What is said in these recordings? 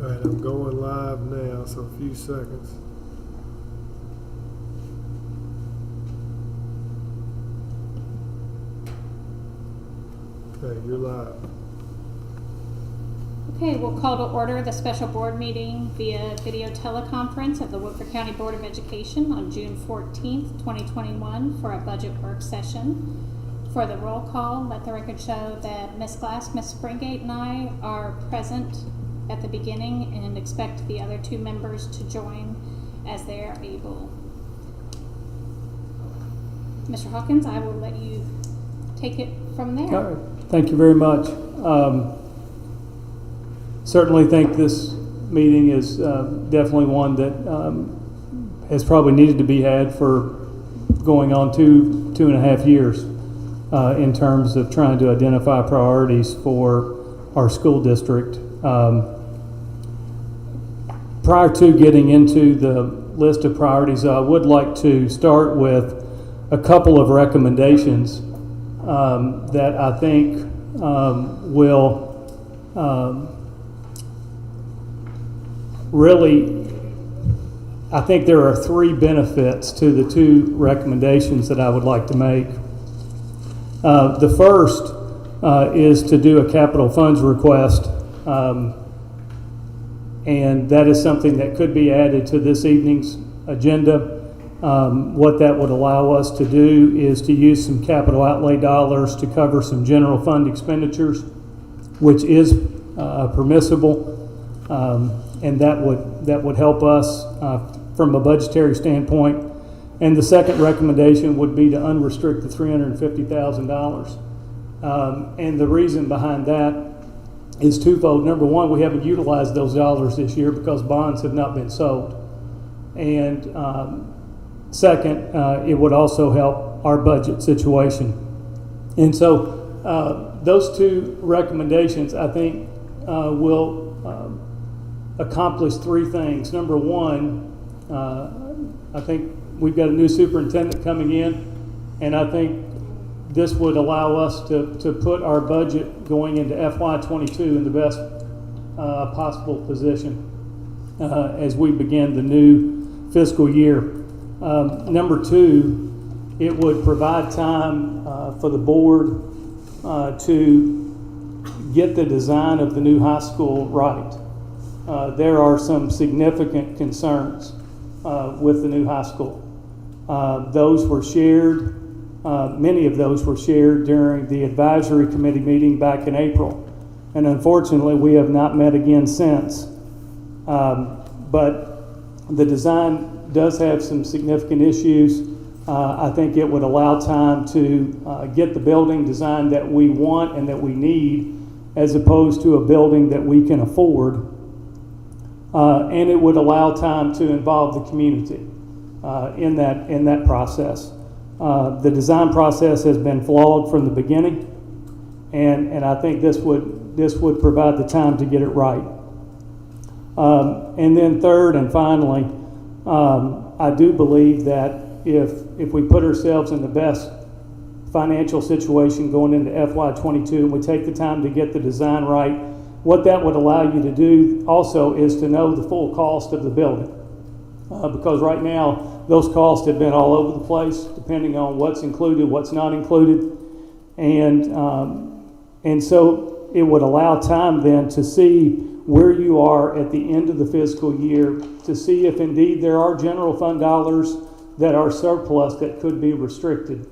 All right, I'm going live now, so a few seconds. Okay, you're live. Okay, we'll call to order the special board meeting via video teleconference of the Woodford County Board of Education on June 14th, 2021 for a budget work session. For the roll call, let the record show that Ms. Glass, Ms. Springate, and I are present at the beginning and expect the other two members to join as they are able. Mr. Hawkins, I will let you take it from there. All right. Thank you very much. Certainly think this meeting is definitely one that has probably needed to be had for going on two and a half years in terms of trying to identify priorities for our school district. Prior to getting into the list of priorities, I would like to start with a couple of recommendations that I think will really, I think there are three benefits to the two recommendations that I would like to make. The first is to do a capital funds request, and that is something that could be added to this evening's agenda. What that would allow us to do is to use some capital outlay dollars to cover some general fund expenditures, which is permissible, and that would help us from a budgetary standpoint. And the second recommendation would be to unrestrict the $350,000. And the reason behind that is twofold. Number one, we haven't utilized those dollars this year because bonds have not been sold. And second, it would also help our budget situation. And so those two recommendations, I think, will accomplish three things. Number one, I think we've got a new superintendent coming in, and I think this would allow us to put our budget going into FY22 in the best possible position as we begin the new fiscal year. Number two, it would provide time for the board to get the design of the new high school right. There are some significant concerns with the new high school. Those were shared, many of those were shared during the advisory committee meeting back in April. And unfortunately, we have not met again since. But the design does have some significant issues. I think it would allow time to get the building design that we want and that we need, as opposed to a building that we can afford. And it would allow time to involve the community in that process. The design process has been flawed from the beginning, and I think this would provide the time to get it right. And then third and finally, I do believe that if we put ourselves in the best financial situation going into FY22 and we take the time to get the design right, what that would allow you to do also is to know the full cost of the building. Because right now, those costs have been all over the place, depending on what's included, what's not included. And so it would allow time then to see where you are at the end of the fiscal year, to see if indeed there are general fund dollars that are surplus that could be restricted.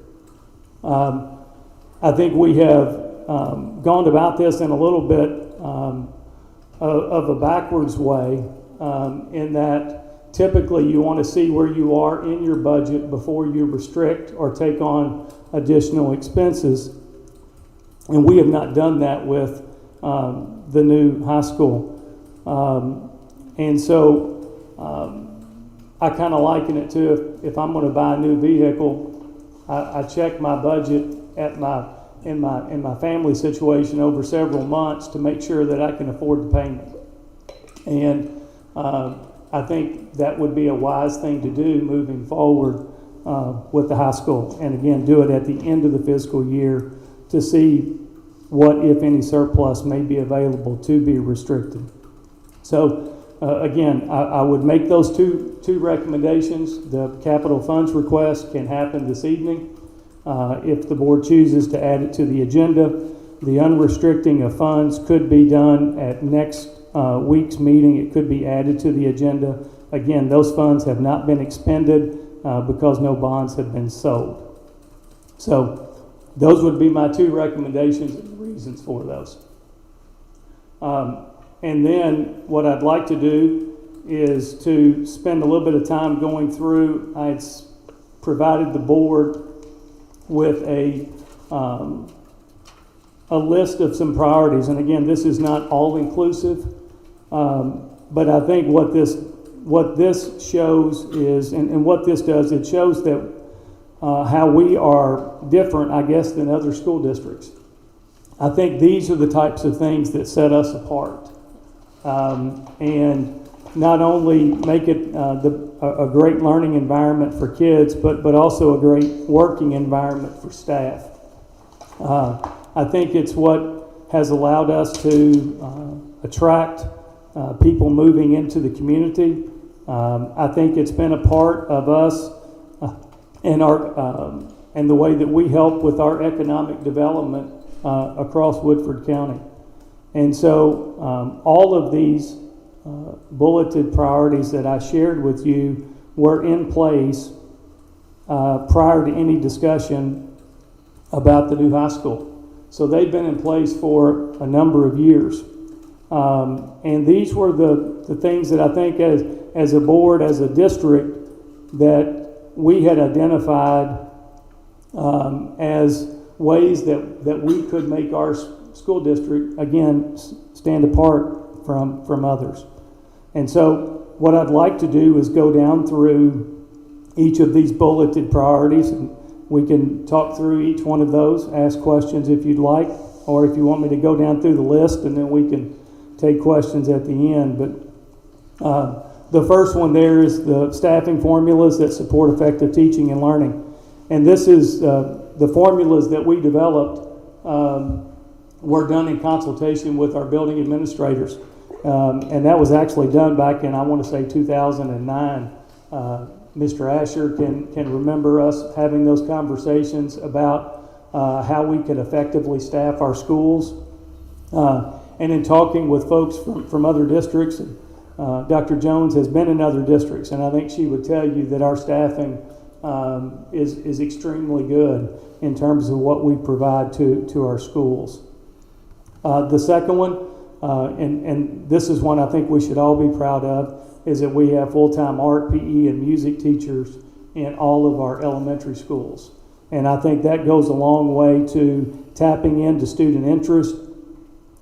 I think we have gone about this in a little bit of a backwards way, in that typically you want to see where you are in your budget before you restrict or take on additional expenses. And we have not done that with the new high school. And so I kind of liken it to if I'm going to buy a new vehicle, I check my budget at in my family situation over several months to make sure that I can afford the payment. And I think that would be a wise thing to do moving forward with the high school. And again, do it at the end of the fiscal year to see what, if any, surplus may be available to be restricted. So again, I would make those two recommendations. The capital funds request can happen this evening if the board chooses to add it to the agenda. The unrestricting of funds could be done at next week's meeting. It could be added to the agenda. Again, those funds have not been expended because no bonds have been sold. So those would be my two recommendations and reasons for those. And then what I'd like to do is to spend a little bit of time going through. I had provided the board with a list of some priorities. And again, this is not all inclusive, but I think what this shows is, and what this does, it shows that how we are different, I guess, than other school districts. I think these are the types of things that set us apart. And not only make it a great learning environment for kids, but also a great working environment for staff. I think it's what has allowed us to attract people moving into the community. I think it's been a part of us and and the way that we help with our economic development across Woodford County. And so all of these bulleted priorities that I shared with you were in place prior to any discussion about the new high school. So they've been in place for a number of years. And these were the things that I think as a board, as a district, that we had identified as ways that we could make our school district, again, stand apart from others. And so what I'd like to do is go down through each of these bulleted priorities, and we can talk through each one of those, ask questions if you'd like, or if you want me to go down through the list and then we can take questions at the end. But the first one there is the staffing formulas that support effective teaching and learning. And this is the formulas that we developed were done in consultation with our building administrators. And that was actually done back in, I want to say, 2009. Mr. Asher can remember us having those conversations about how we could effectively staff our schools. And in talking with folks from other districts, Dr. Jones has been in other districts, and I think she would tell you that our staffing is extremely good in terms of what we provide to our schools. The second one, and this is one I think we should all be proud of, is that we have full-time art, PE, and music teachers in all of our elementary schools. And I think that goes a long way to tapping into student interest,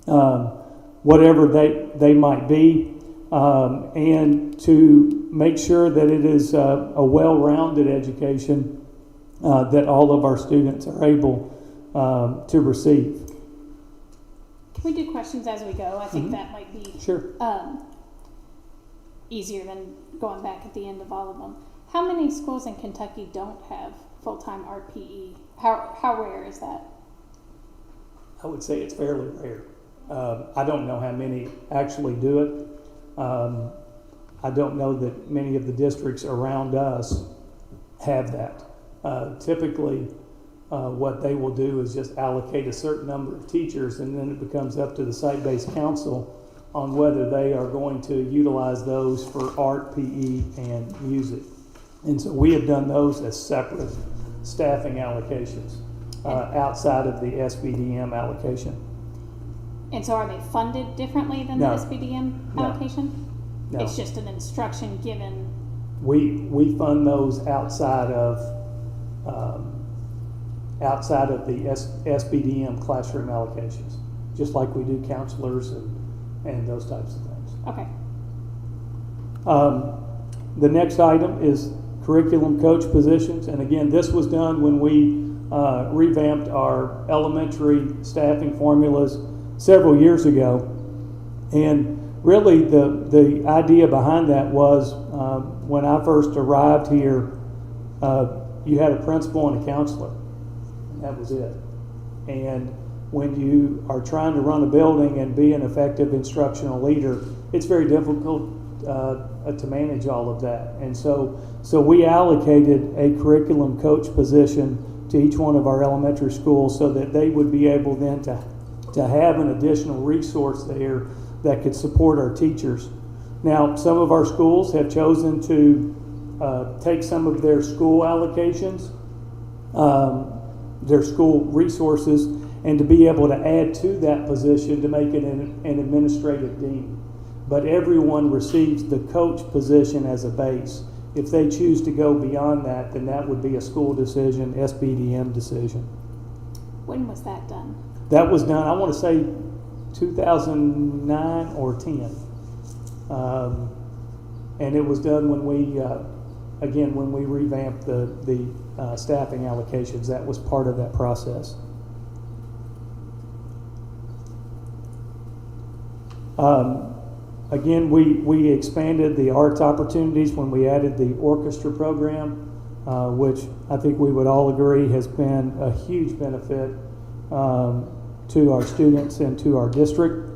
whatever they might be, and to make sure that it is a well-rounded education that all of our students are able to receive. Can we do questions as we go? I think that might be Sure. Easier than going back at the end of all of them. How many schools in Kentucky don't have full-time art PE? How rare is that? I would say it's fairly rare. I don't know how many actually do it. I don't know that many of the districts around us have that. Typically, what they will do is just allocate a certain number of teachers, and then it becomes up to the site-based council on whether they are going to utilize those for art, PE, and music. And so we have done those as separate staffing allocations outside of the SBDM allocation. And so are they funded differently than No. the SBDM allocation? No. It's just an instruction given. We fund those outside of the SBDM classroom allocations, just like we do counselors and those types of things. Okay. The next item is curriculum coach positions, and again, this was done when we revamped our elementary staffing formulas several years ago. And really the idea behind that was when I first arrived here, you had a principal and a counselor, and that was it. And when you are trying to run a building and be an effective instructional leader, it's very difficult to manage all of that. And so we allocated a curriculum coach position to each one of our elementary schools so that they would be able then to have an additional resource there that could support our teachers. Now, some of our schools have chosen to take some of their school allocations, their school resources, and to be able to add to that position to make it an administrative dean. But everyone receives the coach position as a base. If they choose to go beyond that, then that would be a school decision, SBDM decision. When was that done? That was done, I want to say 2009 or 10. And it was done when we, again, when we revamped the staffing allocations. That was part of that process. Again, we expanded the arts opportunities when we added the orchestra program, which I think we would all agree has been a huge benefit to our students and to our district.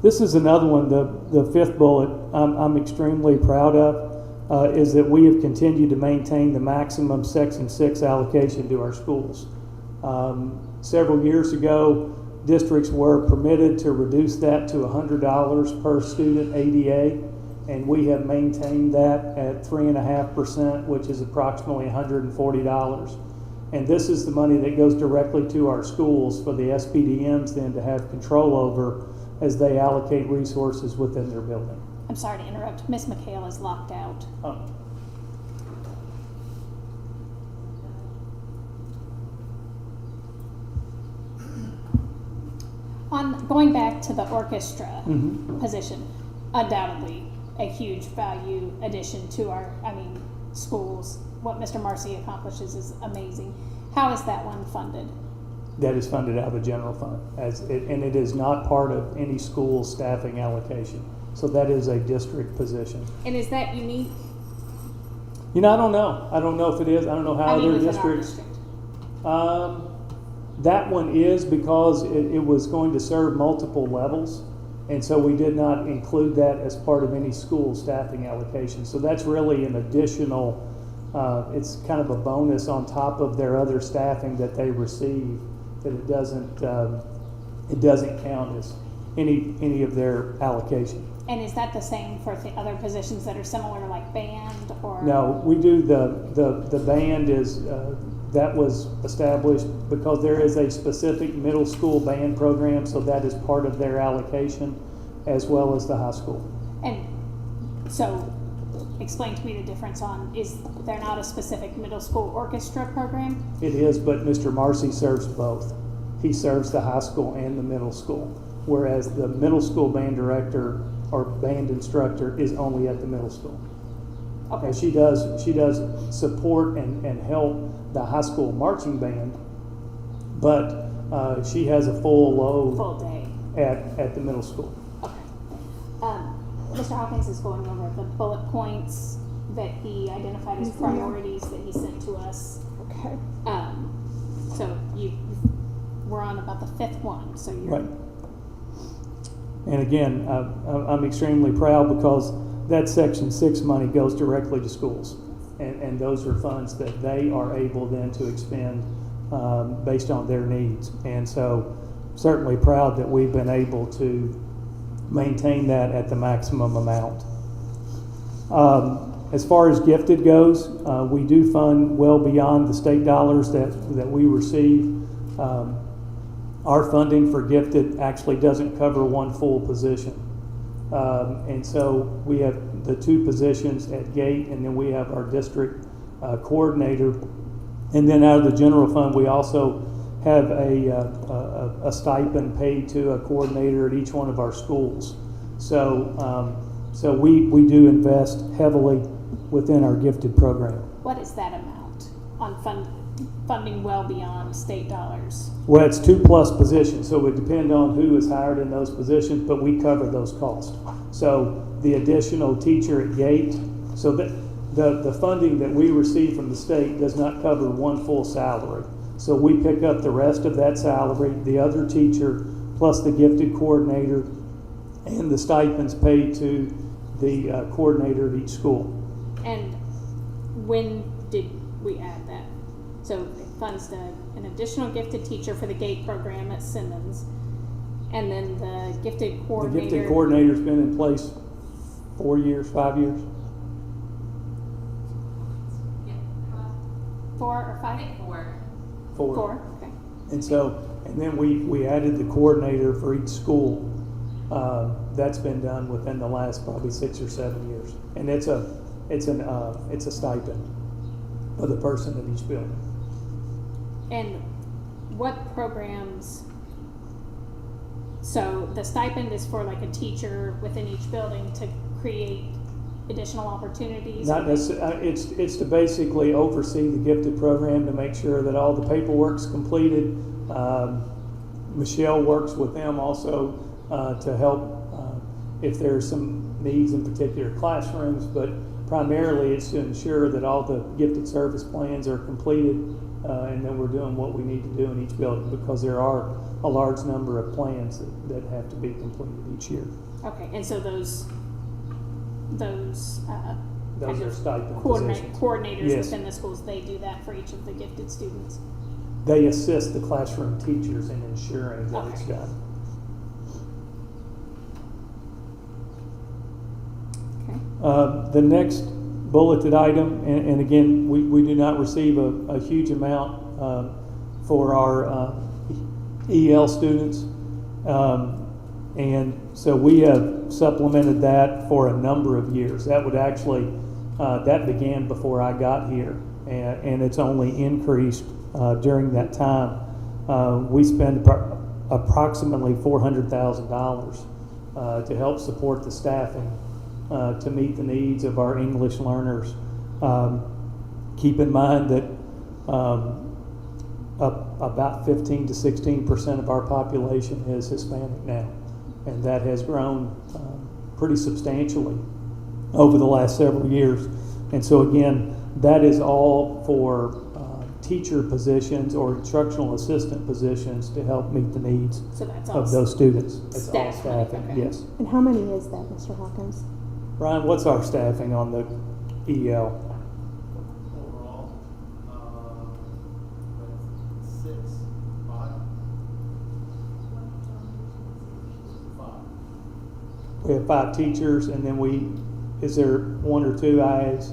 This is another one, the fifth bullet I'm extremely proud of, is that we have continued to maintain the maximum Section 6 allocation to our schools. Several years ago, districts were permitted to reduce that to $100 per student ADA, and we have maintained that at 3.5%, which is approximately $140. And this is the money that goes directly to our schools for the SBDMs then to have control over as they allocate resources within their building. I'm sorry to interrupt. Miss McHale is locked out. Oh. On going back to the orchestra Mm-hmm. position, undoubtedly a huge value addition to our, schools. What Mr. Marcy accomplishes is amazing. How is that one funded? That is funded out of the general fund, and it is not part of any school staffing allocation. So that is a district position. And is that unique? I don't know. I don't know if it is. I don't know how other within our districts. district. That one is because it was going to serve multiple levels, and so we did not include that as part of any school staffing allocation. So that's really an additional, it's kind of a bonus on top of their other staffing that they receive, that it doesn't count as any of their allocation. And is that the same for the other positions that are similar, like band or? No, we do the band is, that was established because there is a specific middle school band program, so that is part of their allocation as well as the high school. And so explain to me the difference on, is there not a specific middle school orchestra program? It is, but Mr. Marcy serves both. He serves the high school and the middle school, whereas the middle school band director or band instructor is only at the middle school. Okay. And she does support and help the high school marching band, but she has a full load Full day. at the middle school. Okay. Mr. Hawkins is going over the bullet points that he identified as priorities that he sent to us. Okay. So we're on about the fifth one. So you're Right. And again, I'm extremely proud because that Section 6 money goes directly to schools. And those are funds that they are able then to expend based on their needs. And so certainly proud that we've been able to maintain that at the maximum amount. As far as gifted goes, we do fund well beyond the state dollars that we receive. Our funding for gifted actually doesn't cover one full position. And so we have the two positions at GATE, and then we have our district coordinator. And then out of the general fund, we also have a stipend paid to a coordinator at each one of our schools. So we do invest heavily within our gifted program. What is that amount on funding well beyond state dollars? Well, it's 2+ positions, so it would depend on who is hired in those positions, but we cover those costs. So the additional teacher at GATE, so that the funding that we receive from the state does not cover one full salary. So we pick up the rest of that salary, the other teacher, plus the gifted coordinator, and the stipends paid to the coordinator at each school. And when did we add that? So it funds an additional gifted teacher for the GATE program at Simmons, and then the gifted coordinator. The gifted coordinator's been in place 4 years, 5 years. 4 or 5? I think 4. 4, okay. And then we added the coordinator for each school. That's been done within the last probably 6 or 7 years, and it's a stipend for the person in each building. And what programs? So the stipend is for like a teacher within each building to create additional opportunities. Not necessarily. It's to basically oversee the gifted program to make sure that all the paperwork's completed. Michelle works with them also to help if there's some needs in particular classrooms, but primarily it's to ensure that all the gifted service plans are completed and then we're doing what we need to do in each building, because there are a large number of plans that have to be completed each year. Okay, and so those are stipend positions. coordinators Yes. within the schools, they do that for each of the gifted students. They assist the classroom teachers in ensuring that it's Okay. done. Okay. The next bulleted item, and again, we do not receive a huge amount for our EL students, and so we have supplemented that for a number of years. That would actually, that began before I got here, and it's only increased during that time. We spend approximately $400,000 to help support the staffing to meet the needs of our English learners. Keep in mind that about 15 to 16% of our population is Hispanic now, and that has grown pretty substantially over the last several years. And so again, that is all for teacher positions or instructional assistant positions to help meet the needs So that's all of those students. It's all staff, staffing, okay. yes. And how many is that, Mr. Hawkins? Ryan, what's our staffing on the EL? Overall, 6, 5. 5. We have 5 teachers, and then is there 1 or 2 IAs?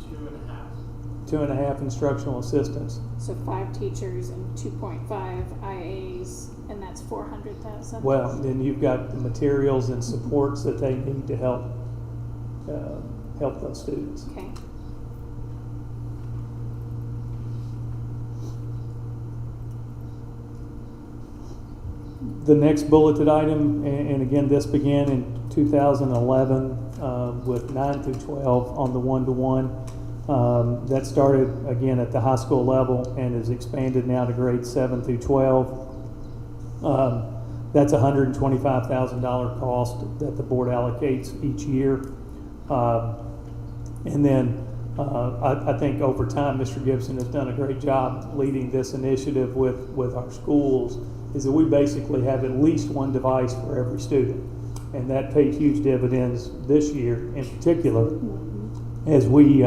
2.5. 2.5 instructional assistants. So 5 teachers and 2.5 IAs, and that's 400,000. Well, then you've got the materials and supports that they need to help those students. Okay. The next bulleted item, and again, this began in 2011 with 9 through 12 on the one-to-one. That started again at the high school level and is expanded now to grades 7 through 12. That's a $125,000 cost that the board allocates each year. And then I think over time, Mr. Gibson has done a great job leading this initiative with our schools, is that we basically have at least one device for every student. And that paid huge dividends this year in particular as we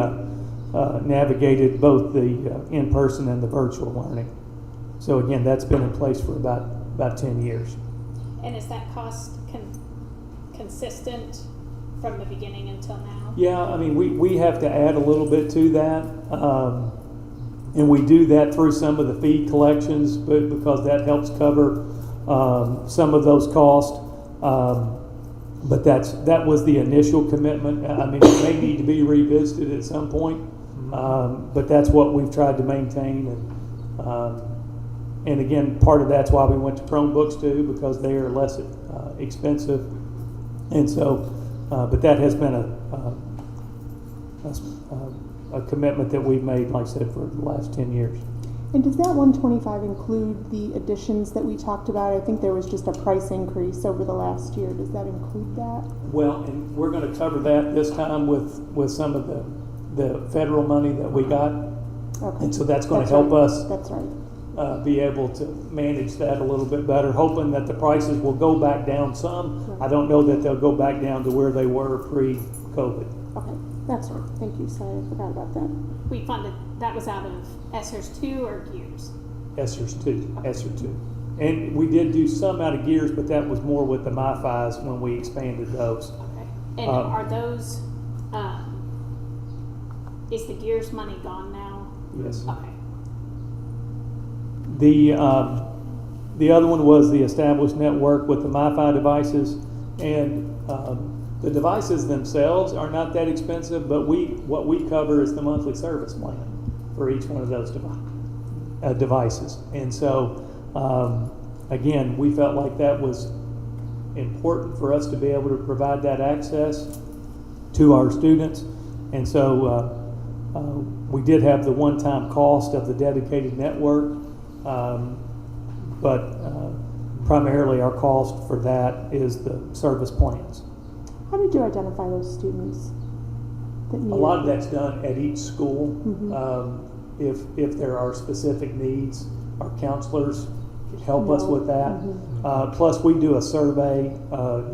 navigated both the in-person and the virtual learning. So again, that's been in place for about 10 years. And is that cost consistent from the beginning until now? Yeah, I mean, we have to add a little bit to that. And we do that through some of the fee collections, but because that helps cover some of those costs. But that was the initial commitment. I mean, it may need to be revisited at some point, but that's what we've tried to maintain. And again, part of that's why we went to Chromebooks too, because they are less expensive. And so, but that has been a commitment that we've made, like I said, for the last 10 years. And does that 125 include the additions that we talked about? I think there was just a price increase over the last year. Does that include that? Well, and we're going to cover that this time with some of the federal money that we got. Okay. And so that's going to That's help right. us That's right. be able to manage that a little bit better, hoping that the prices will go back down some. I don't know that they'll go back down to where they were pre-COVID. Okay, that's right. Thank you. Sorry, I forgot about that. We funded, that was out of ESSER's 2 or Gears? ESSER's 2, ESSER 2. And we did do some out of Gears, but that was more with the MiFis when we expanded those. Okay. And are those, is the Gears money gone now? Yes. Okay. The other one was the established network with the MiFi devices, and the devices themselves are not that expensive, but what we cover is the monthly service plan for each one of those devices. And so, again, we felt like that was important for us to be able to provide that access to our students. And so we did have the one-time cost of the dedicated network, but primarily our cost for that is the service plans. How did you identify those students that A needed? lot of that's done at each school. Mm-hmm. If there are specific needs, our counselors help us with that. Mm-hmm. Plus, we do a survey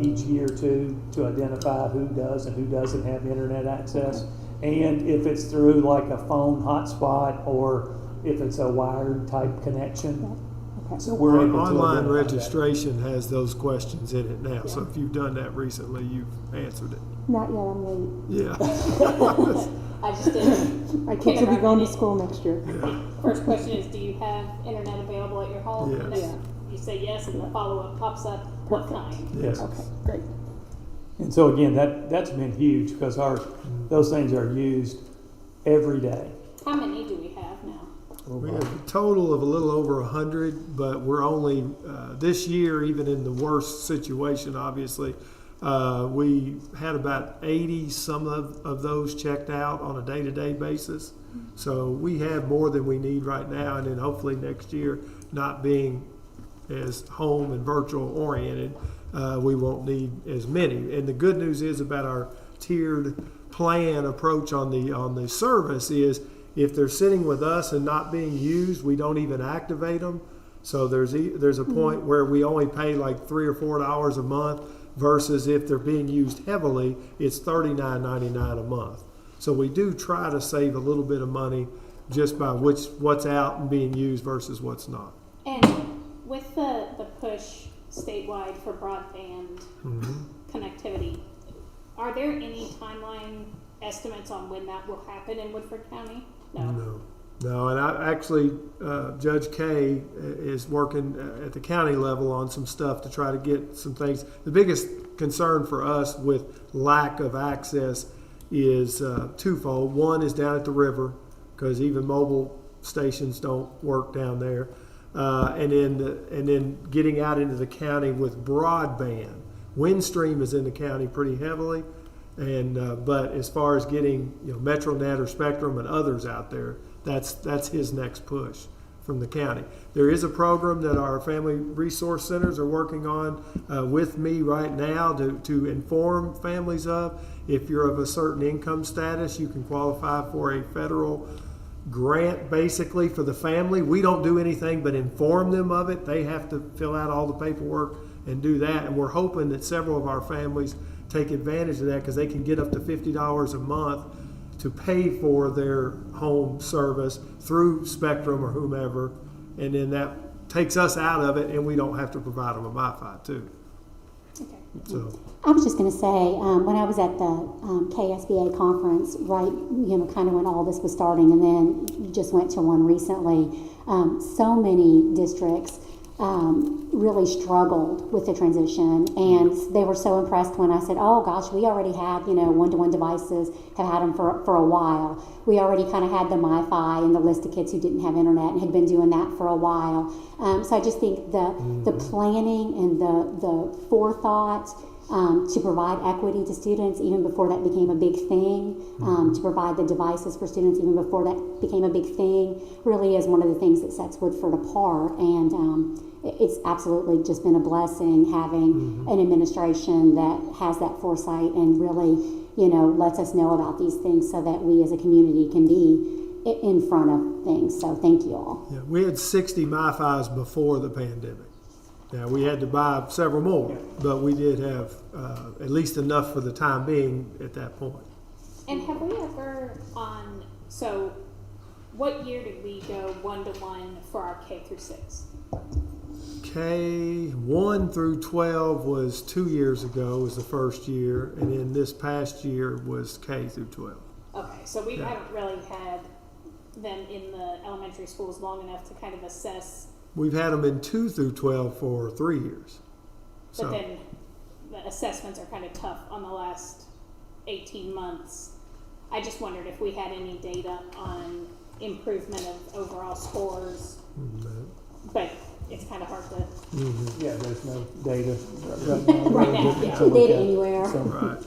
each year too to identify who does and who doesn't have internet access. And if it's through like a phone hotspot or if it's a wired type connection. Okay. So we're able to Online identify that. registration has those questions in it now, so if you've done that recently, you've answered it. Not yet. I'm late. Yeah. I just did. My kids will be going to school next year. First question is, do you have internet available at your home? Yes. And then you say yes, and the follow-up pops up, what kind? Yes. Okay, great. And so again, that's been huge because those things are used every day. How many do we have now? We have a total of a little over 100, but we're only, this year, even in the worst situation, obviously, we had about 80 some of those checked out on a day-to-day basis. So we have more than we need right now, and then hopefully next year, not being as home and virtual oriented, we won't need as many. And the good news is about our tiered plan approach on the service is if they're sitting with us and not being used, we don't even activate them. So there's a point where we only pay like $3 or $4 a month versus if they're being used heavily, it's $39.99 a month. So we do try to save a little bit of money just by what's out and being used versus what's not. And with the push statewide for broadband connectivity, are there any timeline estimates on when that will happen in Woodford County? No, and Judge Kay is working at the county level on some stuff to try to get some things. The biggest concern for us with lack of access is twofold. One is down at the river, because even mobile stations don't work down there. And then getting out into the county with broadband. Windstream is in the county pretty heavily, and but as far as getting MetroNet or Spectrum and others out there, that's his next push from the county. There is a program that our family resource centers are working on with me right now to inform families of. If you're of a certain income status, you can qualify for a federal grant basically for the family. We don't do anything but inform them of it. They have to fill out all the paperwork and do that. And we're hoping that several of our families take advantage of that because they can get up to $50 a month to pay for their home service through Spectrum or whomever. And then that takes us out of it and we don't have to provide them a Wi-Fi too. Okay. So. I was just going to say, when I was at the KSBA conference, right, kind of when all this was starting, and then just went to one recently, so many districts really struggled with the transition, and they were so impressed when I said, oh gosh, we already have, one-to-one devices, have had them for a while. We already kind of had the MiFi and the list of kids who didn't have internet and had been doing that for a while. So I just think the planning and the forethought to provide equity to students even before that became a big thing, to provide the devices for students even before that became a big thing, really is one of the things that sets Woodford apart. And it's absolutely just been a blessing having an administration that has that foresight and really, lets us know about these things so that we as a community can be in front of things. So thank you all. Yeah, we had 60 MiFis before the pandemic. Now, we had to buy several more, but we did have at least enough for the time being at that point. And have we ever so what year did we go 1-to-1 for our K through 6? K1 through 12 was 2 years ago, was the first year, and then this past year was K through 12. Okay, so we haven't really had them in the elementary schools long enough to kind of assess, We've had them in 2 through 12 for 3 years. but then the assessments are kind of tough on the last 18 months. I just wondered if we had any data on improvement of overall scores, but it's kind of hard to. Yeah, there's no data Right now, yeah. to look Data at. anywhere. Right.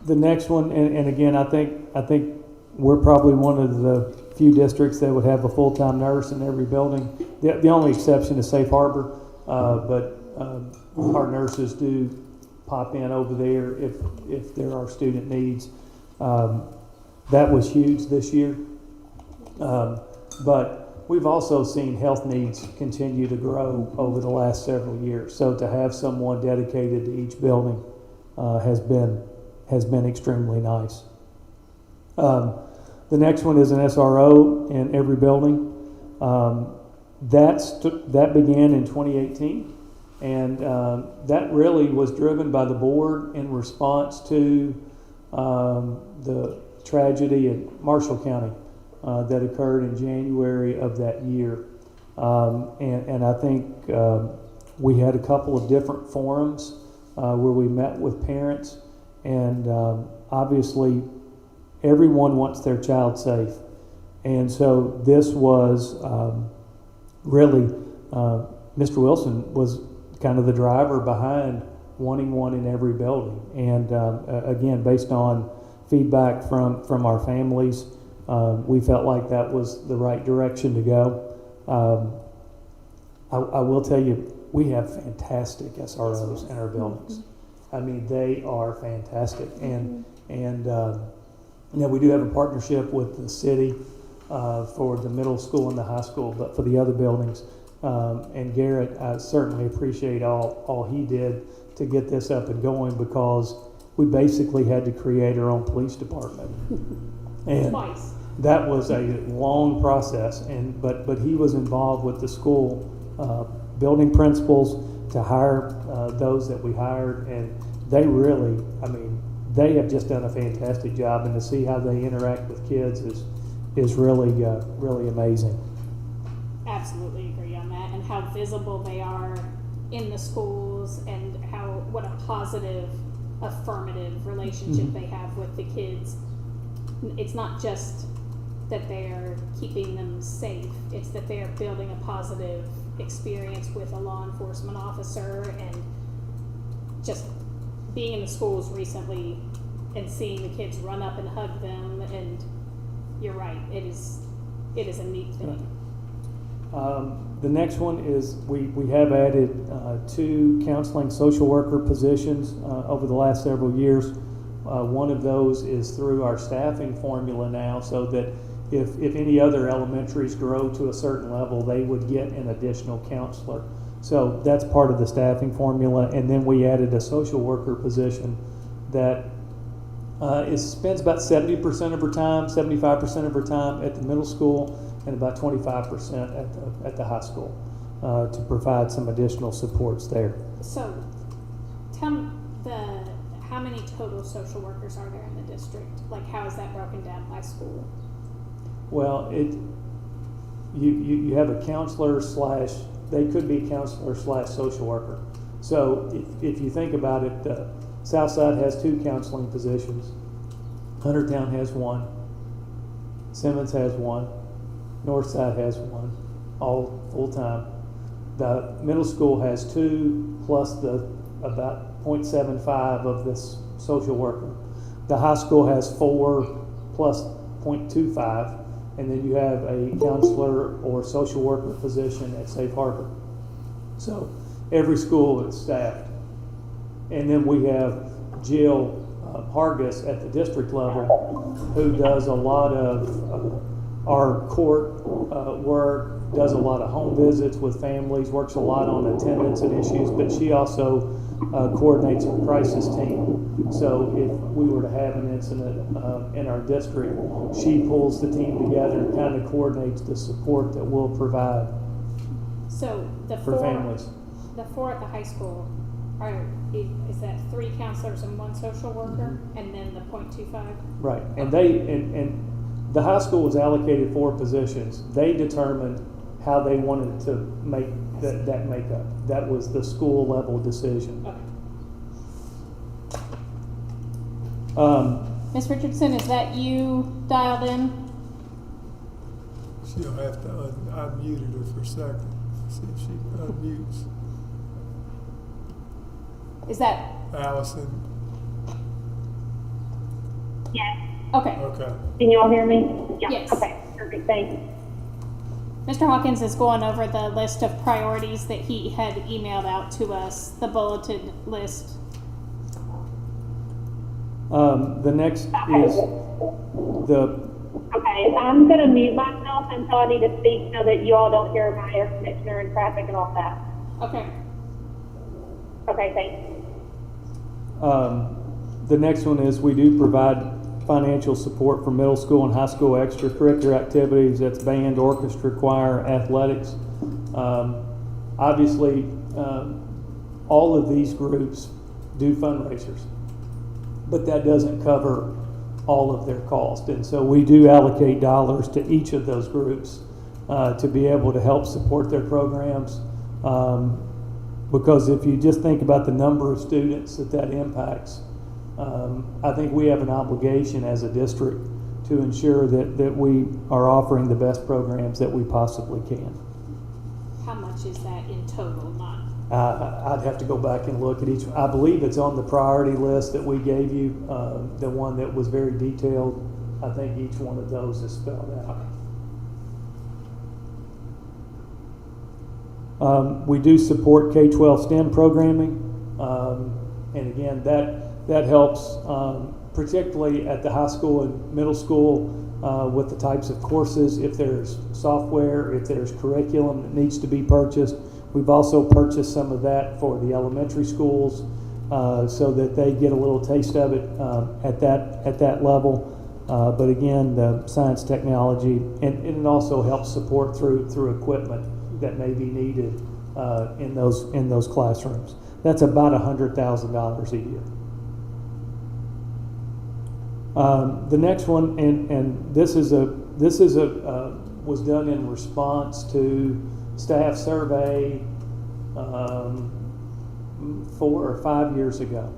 The next one, and again, I think we're probably one of the few districts that would have a full-time nurse in every building. The only exception is Safe Harbor, but our nurses do pop in over there if there are student needs. That was huge this year, but we've also seen health needs continue to grow over the last several years. So to have someone dedicated to each building has been extremely nice. The next one is an SRO in every building. That began in 2018, and that really was driven by the board in response to the tragedy in Marshall County that occurred in January of that year. And I think we had a couple of different forums where we met with parents, and obviously everyone wants their child safe. And so this was really, Mr. Wilson was kind of the driver behind wanting one in every building. And again, based on feedback from our families, we felt like that was the right direction to go. I will tell you, we have fantastic SROs in our buildings. I mean, they are fantastic. And you know, we do have a partnership with the city for the middle school and the high school, but for the other buildings, and Garrett, I certainly appreciate all he did to get this up and going, because we basically had to create our own police department. And Twice. that was a long process, but he was involved with the school building principals to hire those that we hired, and they really, I mean, they have just done a fantastic job, and to see how they interact with kids is really really amazing. Absolutely agree on that, and how visible they are in the schools, and what a positive, affirmative relationship they have with the kids. It's not just that they're keeping them safe, it's that they are building a positive experience with a law enforcement officer, and just being in the schools recently and seeing the kids run up and hug them, and you're right, it is a neat thing. The next one is we have added 2 counseling social worker positions over the last several years. One of those is through our staffing formula now, so that if any other elementaries grow to a certain level, they would get an additional counselor. So that's part of the staffing formula. And then we added a social worker position that spends about 70% of her time, 75% of her time at the middle school, and about 25% at the high school to provide some additional supports there. So, tell me how many total social workers are there in the district? Like, how is that broken down by school? Well, you have a counselor slash, they could be a counselor slash social worker. So if you think about it, Southside has 2 counseling positions, Huntertown has 1, Simmons has 1, Northside has 1, all full-time. The middle school has 2 plus the about 0.75 of this social worker. The high school has 4 plus 0.25, and then you have a counselor or social worker position at Safe Harbor. So every school is staffed. And then we have Jill Hargis at the district level, who does a lot of our court work, does a lot of home visits with families, works a lot on attendance and issues, but she also coordinates a crisis team. So if we were to have an incident in our district, she pulls the team together and kind of coordinates the support that we'll provide So the for families. The four at the high school is that 3 counselors and 1 social worker, and then the .25? Right, and the high school was allocated 4 positions. They determined how they wanted to make that makeup. That was the school level decision. Okay. Ms. Richardson, is that you dialed in? She'll have to unmute her for a second. See if she unmutes. Is that Allison. Yes. okay? Okay. Can you all hear me? Yeah. Yes. Okay. Perfect. Thanks. Mr. Hawkins is going over the list of priorities that he had emailed out to us, the bulleted list. The next is the Okay. I'm going to mute myself until I need to speak so that you all don't hear my air conditioner and traffic and all that. Okay. Okay. Thanks. The next one is we do provide financial support for middle school and high school extracurricular activities. That's band, orchestra, choir, athletics. Obviously, all of these groups do fundraisers, but that doesn't cover all of their cost. And so we do allocate dollars to each of those groups to be able to help support their programs. Because if you just think about the number of students that impacts, I think we have an obligation as a district to ensure that we are offering the best programs that we possibly can. How much is that in total? Not. I'd have to go back and look at each. I believe it's on the priority list that we gave you, the one that was very detailed. I think each one of those is spelled out. We do support K-12 STEM programming, and again, that helps, particularly at the high school and middle school, with the types of courses. If there's software, if there's curriculum that needs to be purchased, we've also purchased some of that for the elementary schools, so that they get a little taste of it at that level. But again, the science, technology, and it also helps support through equipment that may be needed in those classrooms. That's about $100,000 a year. The next one, and this was done in response to staff survey 4 or 5 years ago,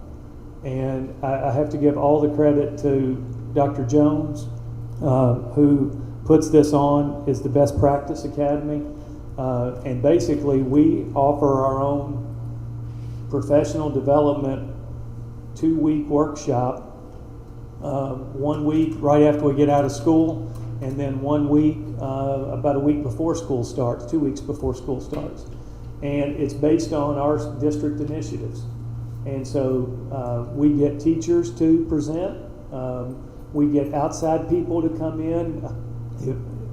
and I have to give all the credit to Dr. Jones, who puts this on, is the Best Practice Academy. And basically, we offer our own professional development 2-week workshop, 1 week right after we get out of school, and then 1 week about a week before school starts, 2 weeks before school starts. And it's based on our district initiatives. And so we get teachers to present. We get outside people to come in.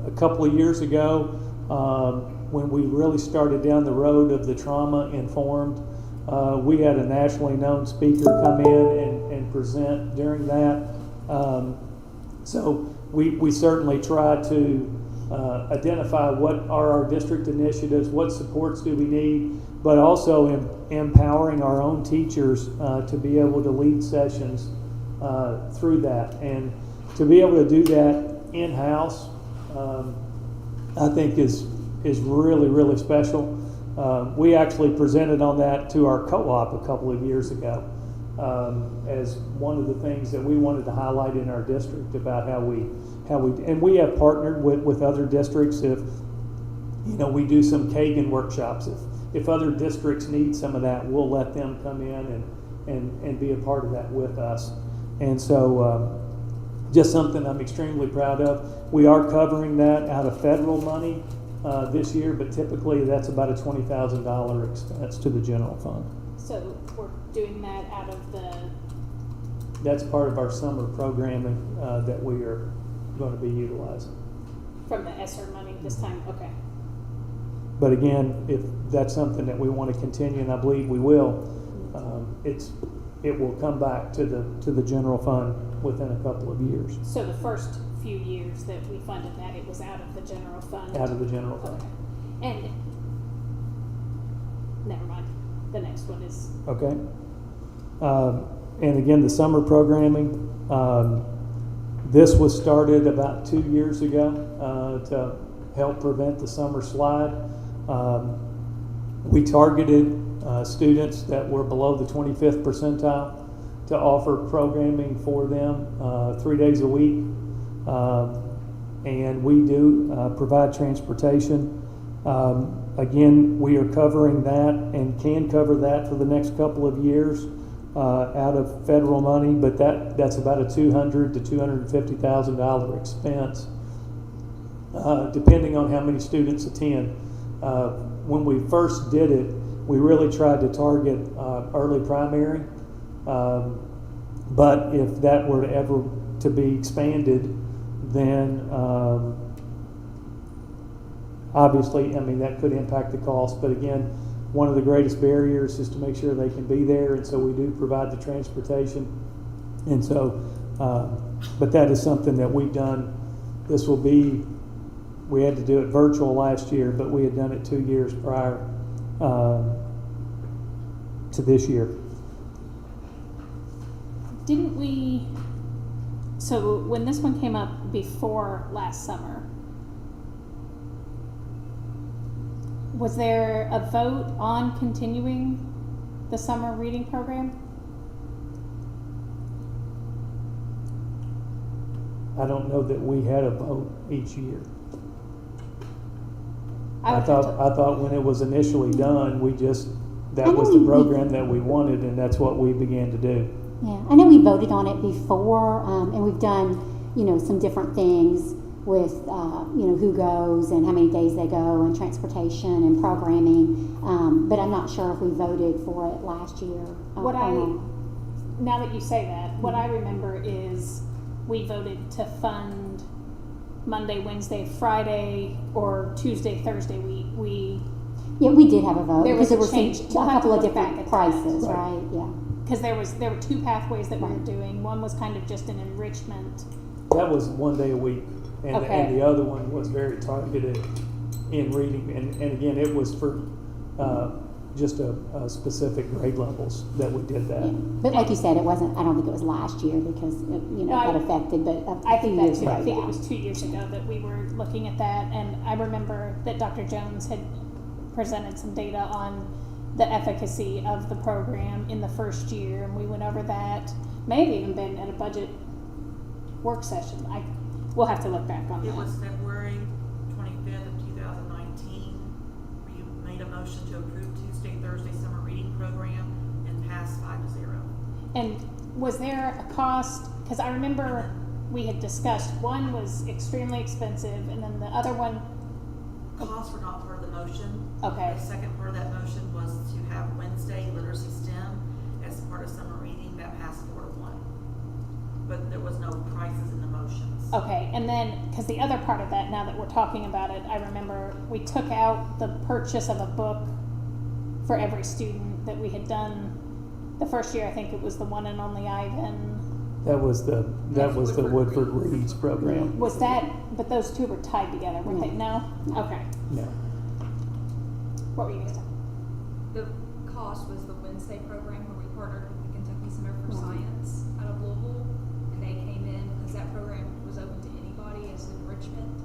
A couple of years ago, when we really started down the road of the trauma-informed, we had a nationally known speaker come in and present during that. So we certainly try to identify what are our district initiatives, what supports do we need, but also empowering our own teachers to be able to lead sessions through that. And to be able to do that in-house, I think is really, really special. We actually presented on that to our co-op a couple of years ago as one of the things that we wanted to highlight in our district about how we and we have partnered with other districts. If we do some Kagan workshops, if other districts need some of that, we'll let them come in and be a part of that with us. And so just something I'm extremely proud of. We are covering that out of federal money this year, but typically that's about a $20,000 expense to the general fund. So we're doing that out of the That's part of our summer programming that we are going to be utilizing. From the ESSER money this time, okay. But again, if that's something that we want to continue, and I believe we will, it will come back to the general fund within a couple of years. So the first few years that we funded that, it was out of the general fund? Out of the general fund. Okay. And, never mind, the next one is, Okay. And again, the summer programming, this was started about 2 years ago to help prevent the summer slide. We targeted students that were below the 25th percentile to offer programming for them 3 days a week. And we do provide transportation. Again, we are covering that and can cover that for the next couple of years out of federal money, but that's about a $200,000 to $250,000 expense, depending on how many students attend. When we first did it, we really tried to target early primary, but if that were to ever to be expanded, then obviously, I mean, that could impact the cost. But again, one of the greatest barriers is to make sure they can be there, and so we do provide the transportation. And so, but that is something that we've done. This will be, we had to do it virtual last year, but we had done it 2 years prior to this year. didn't we, so when this one came up before last summer, was there a vote on continuing the summer reading program? I don't know that we had a vote each year. I would have thought when it was initially done, that I was know the we- program that we wanted, and that's what we began to do. Yeah, I know we voted on it before, and we've done, some different things with, who goes and how many days they go and transportation and programming. But I'm not sure if we voted for it last year. Now that you say that, what I remember is we voted to fund Monday, Wednesday, Friday, or Tuesday, Thursday. Yeah, we did have a vote. There was because a there were change. a We'll have to couple of look back different at prices, that. right? Yeah. because there were two pathways that we were Right. doing. One was kind of just an enrichment. That was 1 day a week, and Okay. the other one was very targeted in reading, and again, it was for just a specific grade levels that we did that. Yeah. But like you said, it wasn't. I don't think it was last year because it got affected. But I a few think that years too. ago, I think yeah. it was 2 years ago that we were looking at that, and I remember that Dr. Jones had presented some data on the efficacy of the program in the first year, and we went over that. May have even been at a budget work session. We'll have to look back on that. It was February 25th of 2019. You made a motion to approve Tuesday, Thursday summer reading program and passed 5-0. And was there a cost? Because I remember we had discussed one was extremely expensive, and then the other one. Costs were not part of the motion. Okay. The second part of that motion was to have Wednesday literacy STEM as part of summer reading. That passed 4-1. But there was no prices in the motions. Okay, and then, because the other part of that, now that we're talking about it, I remember we took out the purchase of a book for every student that we had done the first year. I think it was the one and only Ivan. That was the Woodford Reads program. Was that, but those two were tied together, weren't they? No? Okay. No. What were you going to say? The cost was the Wednesday program where we partnered with the Kentucky Center for Science out of Louisville, and they came in because that program was open to anybody as enrichment.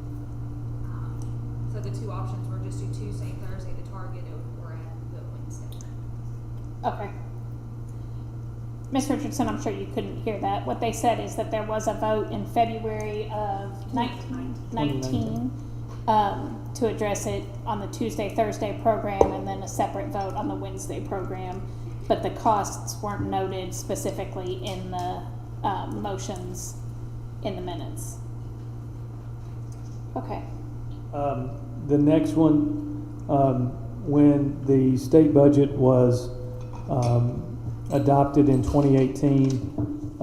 So the two options were just do Tuesday and Thursday to target, or at the Wednesday. Okay. Ms. Richardson, I'm sure you couldn't hear that. What they said is that there was a vote in February of 19 to address it on the Tuesday, Thursday program, and then a separate vote on the Wednesday program. But the costs weren't noted specifically in the motions in the minutes. Okay. The next one, when the state budget was adopted in 2018,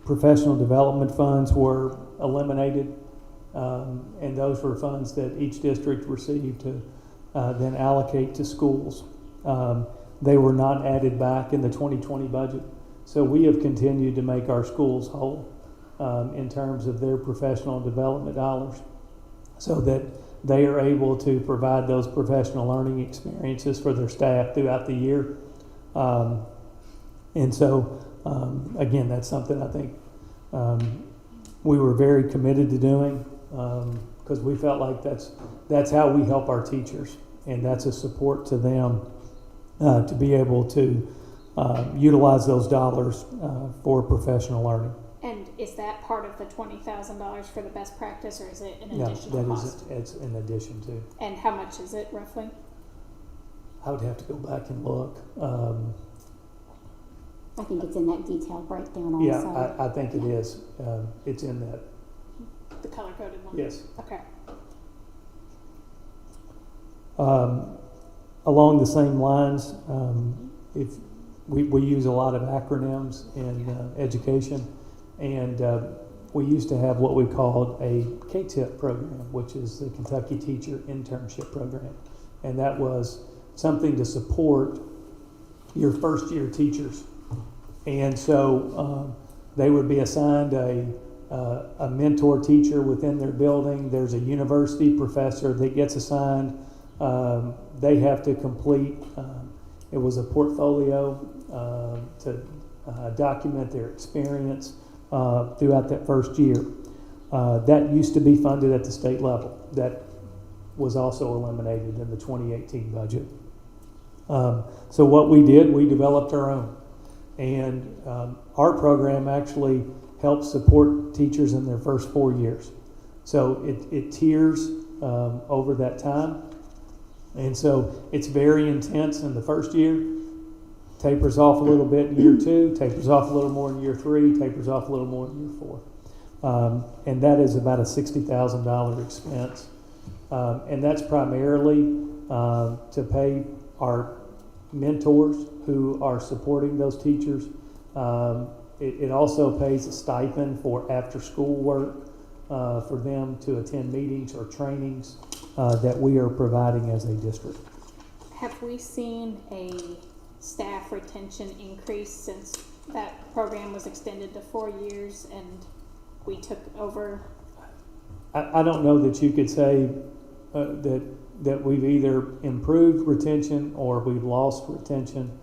professional development funds were eliminated, and those were funds that each district received to then allocate to schools. They were not added back in the 2020 budget, so we have continued to make our schools whole in terms of their professional development dollars, so that they are able to provide those professional learning experiences for their staff throughout the year. And so, again, that's something I think we were very committed to doing, because we felt like that's how we help our teachers, and that's a support to them to be able to utilize those dollars for professional learning. And is that part of the $20,000 for the best practice, or is it an Yeah, additional that cost? it's in addition to. And how much is it roughly? I would have to go back and look. I think it's in that detailed breakdown also. Yeah, I think it is. It's in that. The color coded one? Yes. Okay. Along the same lines, if we use a lot of acronyms in education, and we used to have what we called a KTIP program, which is the Kentucky Teacher Internship Program, and that was something to support your first year teachers. And so they would be assigned a mentor teacher within their building. There's a university professor that gets assigned. They have to complete, it was a portfolio to document their experience throughout that first year. That used to be funded at the state level. That was also eliminated in the 2018 budget. So what we did, we developed our own. And our program actually helps support teachers in their first 4 years. So it tiers over that time. And so it's very intense in the first year, tapers off a little bit in year 2, tapers off a little more in year 3, tapers off a little more in year 4. And that is about a $60,000 expense. And that's primarily to pay our mentors who are supporting those teachers. It also pays a stipend for after-school work for them to attend meetings or trainings that we are providing as a district. Have we seen a staff retention increase since that program was extended to 4 years and we took over? I don't know that you could say that we've either improved retention or we've lost retention.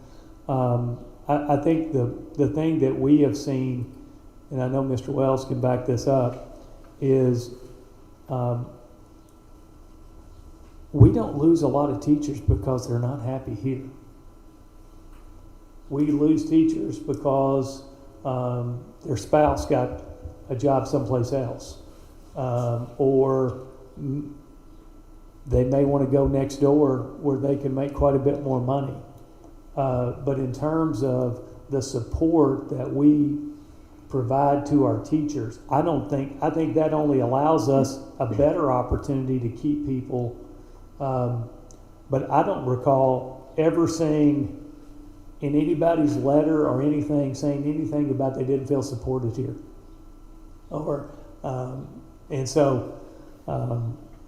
I think the thing that we have seen, and I know Mr. Wells can back this up, is we don't lose a lot of teachers because they're not happy here. We lose teachers because their spouse got a job someplace else, or they may want to go next door where they can make quite a bit more money. But in terms of the support that we provide to our teachers, I think that only allows us a better opportunity to keep people. But I don't recall ever saying in anybody's letter or anything saying anything about they didn't feel supported here. And so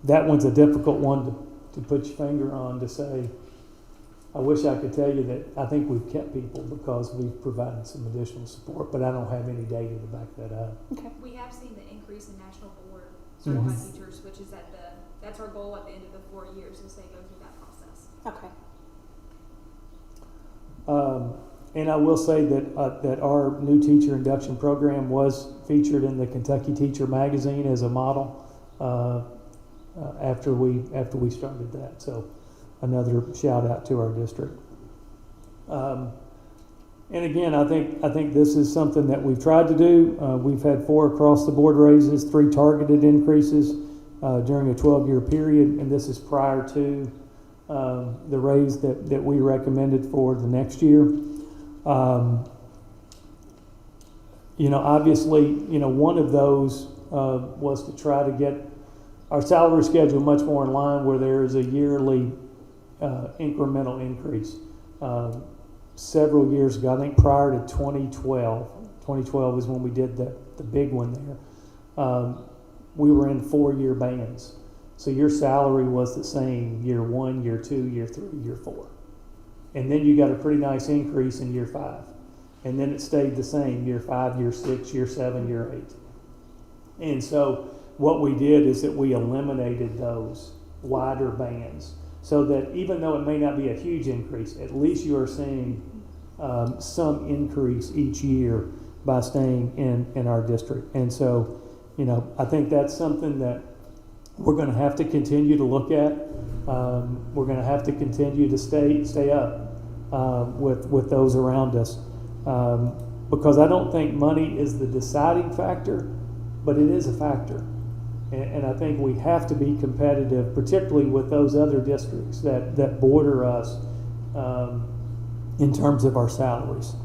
that one's a difficult one to put your finger on, to say, I wish I could tell you that I think we've kept people because we've provided some additional support, but I don't have any data to back that up. Okay. We have seen the increase in national board certified teachers, which is that's our goal at the end of the 4 years, is they go through that process. Okay. And I will say that our new teacher induction program was featured in the Kentucky Teacher magazine as a model after we started that. So another shout out to our district. And again, I think this is something that we've tried to do. We've had 4 across the board raises, 3 targeted increases during a 12-year period, and this is prior to the raise that we recommended for the next year. Obviously, one of those was to try to get our salary schedule much more in line where there is a yearly incremental increase. several years ago, I think prior to 2012. 2012 is when we did the big one there. We were in 4-year bands. So your salary was the same year 1, year 2, year 3, year 4. And then you got a pretty nice increase in year 5. And then it stayed the same year 5, year 6, year 7, year 8. And so what we did is that we eliminated those wider bands so that even though it may not be a huge increase, at least you are seeing some increase each year by staying in our district. And so, you know, I think that's something that we're going to have to continue to look at. We're going to have to continue to stay up with those around us, because I don't think money is the deciding factor, but it is a factor. And I think we have to be competitive, particularly with those other districts that border us in terms of our salaries.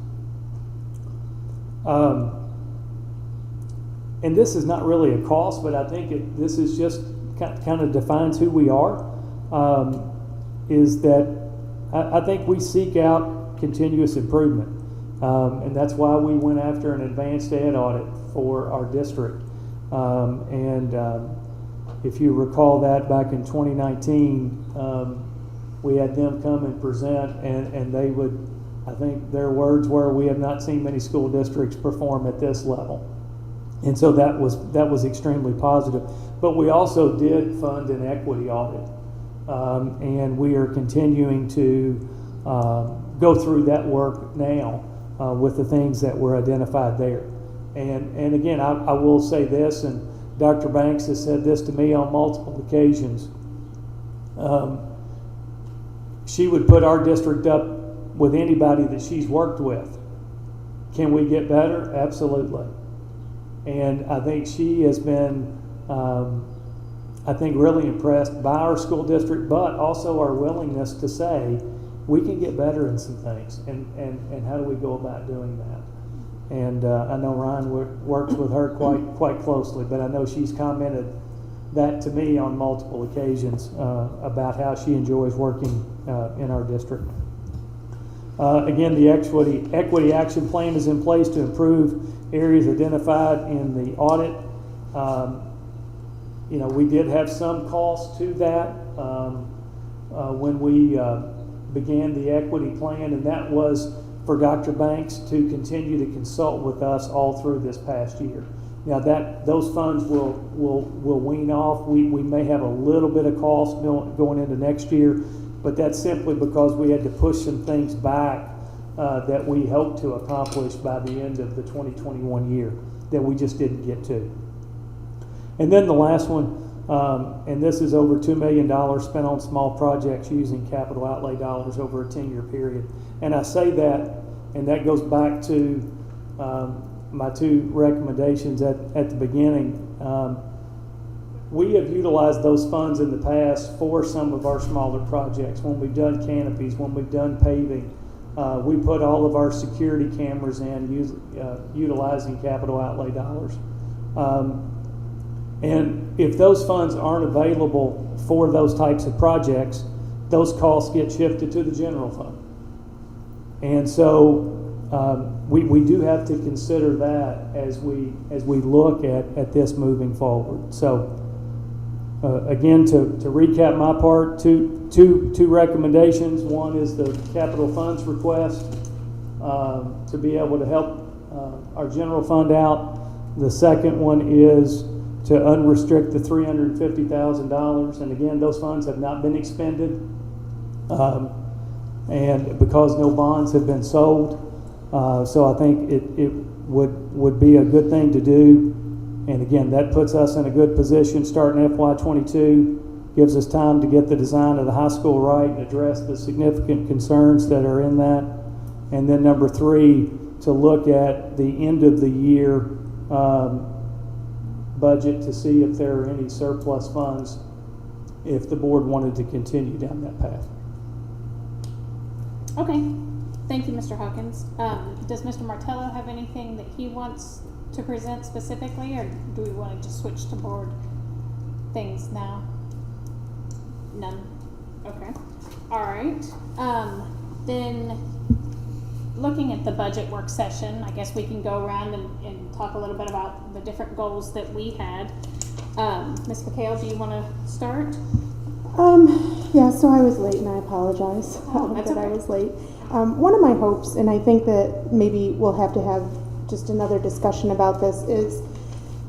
And this is not really a cost, but I think this is just kind of defines who we are, is that I think we seek out continuous improvement. And that's why we went after an advanced ed audit for our district. If you recall that back in 2019, we had them come and present, and they would, I think their words were, "We have not seen many school districts perform at this level." And so that was extremely positive. But we also did fund an equity audit, and we are continuing to go through that work now with the things that were identified there. And again, I will say this, and Dr. Banks has said this to me on multiple occasions. She would put our district up with anybody that she's worked with. Can we get better? Absolutely. And I think she has been, I think, really impressed by our school district, but also our willingness to say, we can get better in some things, and how do we go about doing that? And I know Ryan works with her quite closely, but I know she's commented that to me on multiple occasions about how she enjoys working in our district. Again, the equity action plan is in place to improve areas identified in the audit. You know, we did have some cost to that when we began the equity plan, and that was for Dr. Banks to continue to consult with us all through this past year. Now those funds will wean off. We may have a little bit of cost going into next year, but that's simply because we had to push some things back that we hope to accomplish by the end of the 2021 year that we just didn't get to. And then the last one, and this is over $2 million spent on small projects using capital outlay dollars over a 10-year period. And I say that, and that goes back to my 2 recommendations at the beginning. We have utilized those funds in the past for some of our smaller projects. When we've done canopies, when we've done paving, we put all of our security cameras in utilizing capital outlay dollars. And if those funds aren't available for those types of projects, those costs get shifted to the general fund. And so we do have to consider that as we look at this moving forward. So again, to recap my part, two recommendations. One is the capital funds request to be able to help our general fund out. The second one is to unrestrict the $350,000. And again, those funds have not been expended. And because no bonds have been sold. So I think it would be a good thing to do. And again, that puts us in a good position starting FY22, gives us time to get the design of the high school right and address the significant concerns that are in that. And then number 3, to look at the end of the year budget to see if there are any surplus funds if the board wanted to continue down that path. Okay, thank you, Mr. Hawkins. Does Mr. Martello have anything that he wants to present specifically, or do we want to just switch to board things now? None. Okay. All right. Then looking at the budget work session, I guess we can go around and talk a little bit about the different goals that we had. Ms. McHale, do you want to start? Yeah, so I was late and I apologize That's that I okay. was late. One of my hopes, and I think that maybe we'll have to have just another discussion about this, is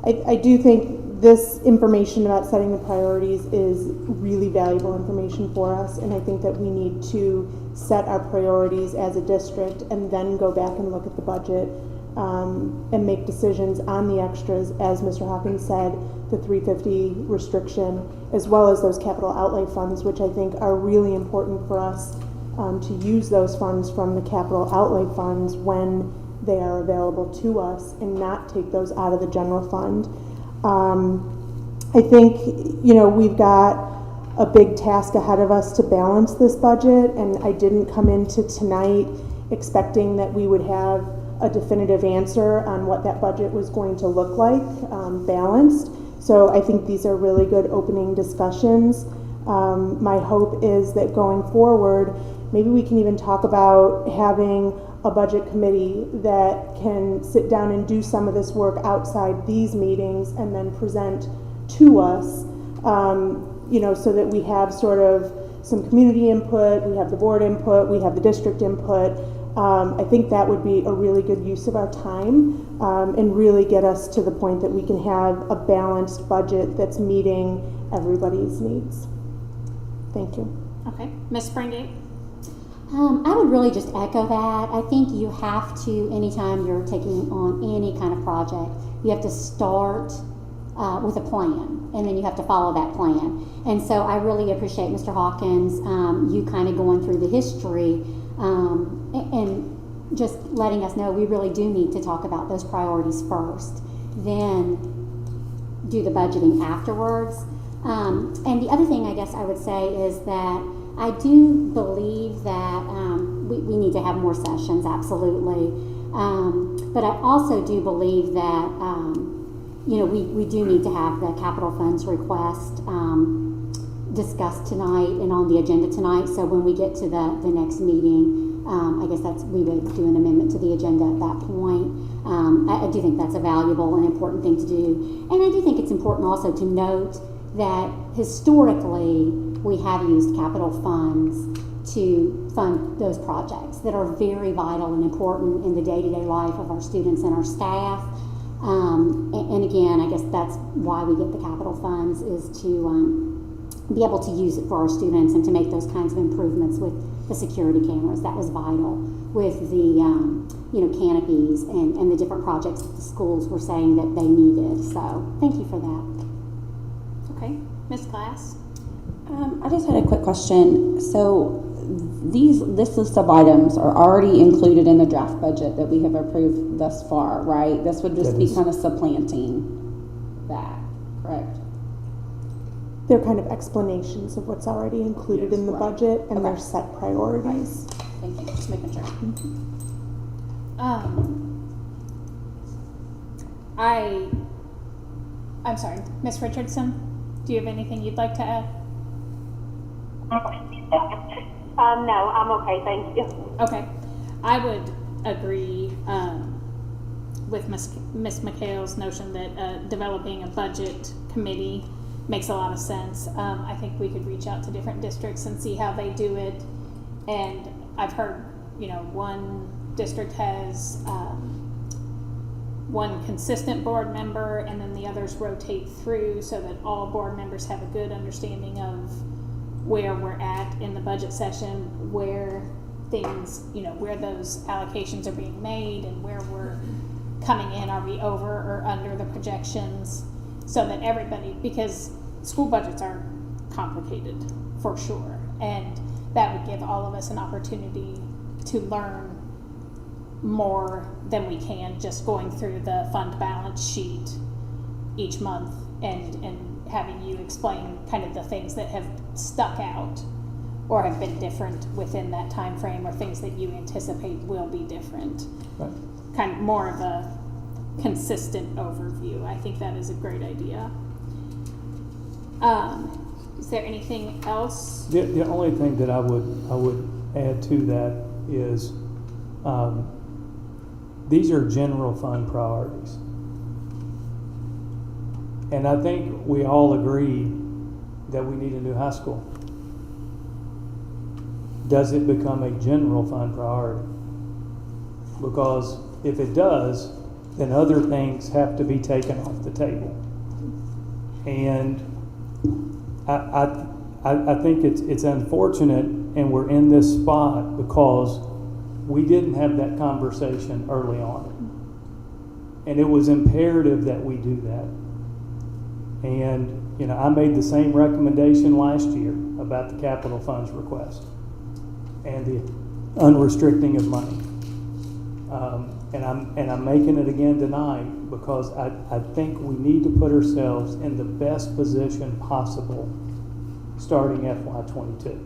I do think this information about setting the priorities is really valuable information for us, and I think that we need to set our priorities as a district and then go back and look at the budget and make decisions on the extras, as Mr. Hawkins said, the 350 restriction, as well as those capital outlay funds, which I think are really important for us to use those funds from the capital outlay funds when they are available to us and not take those out of the general fund. I think, we've got a big task ahead of us to balance this budget, and I didn't come into tonight expecting that we would have a definitive answer on what that budget was going to look like, balanced. So I think these are really good opening discussions. My hope is that going forward, maybe we can even talk about having a budget committee that can sit down and do some of this work outside these meetings and then present to us, so that we have sort of some community input, we have the board input, we have the district input. I think that would be a really good use of our time and really get us to the point that we can have a balanced budget that's meeting everybody's needs. Thank you. Okay. Ms. Springate? I would really just echo that. I think you have to, anytime you're taking on any kind of project, you have to start with a plan, and then you have to follow that plan. And so I really appreciate Mr. Hawkins, you kind of going through the history and just letting us know we really do need to talk about those priorities first, then do the budgeting afterwards. And the other thing I guess I would say is that I do believe that we need to have more sessions, absolutely. But I also do believe that, we do need to have the capital funds request discussed tonight and on the agenda tonight. So when we get to the next meeting, I guess we would do an amendment to the agenda at that point. I do think that's a valuable and important thing to do. And I do think it's important also to note that historically we have used capital funds to fund those projects that are very vital and important in the day-to-day life of our students and our staff. And again, I guess that's why we get the capital funds, is to be able to use it for our students and to make those kinds of improvements with the security cameras. That was vital with the canopies and the different projects that the schools were saying that they needed. So thank you for that. Okay. Ms. Glass? I just had a quick question. So this list of items are already included in the draft budget that we have approved thus far, right? This would just be kind of supplanting that, correct? They're kind of explanations of what's already included in the budget, and they're set priorities. Thank you, just making sure. I'm sorry, Ms. Richardson, do you have anything you'd like to add? No, I'm okay, thank you. Okay. I would agree with Ms. McHale's notion that developing a budget committee makes a lot of sense. I think we could reach out to different districts and see how they do it. And I've heard, one district has one consistent board member, and then the others rotate through so that all board members have a good understanding of where we're at in the budget session, where things, where those allocations are being made and where we're coming in. Are we over or under the projections? So that everybody, because school budgets are complicated for sure, and that would give all of us an opportunity to learn more than we can just going through the fund balance sheet each month and having you explain kind of the things that have stuck out or have been different within that time frame, or things that you anticipate will be different. Right. Kind of more of a consistent overview. I think that is a great idea. Is there anything else? The only thing that I would add to that is these are general fund priorities. And I think we all agree that we need a new high school. Does it become a general fund priority? Because if it does, then other things have to be taken off the table. And I think it's unfortunate, and we're in this spot because we didn't have that conversation early on. And it was imperative that we do that. And, I made the same recommendation last year about the capital funds request and the unrestricting of money. And I'm making it again tonight because I think we need to put ourselves in the best position possible starting FY22.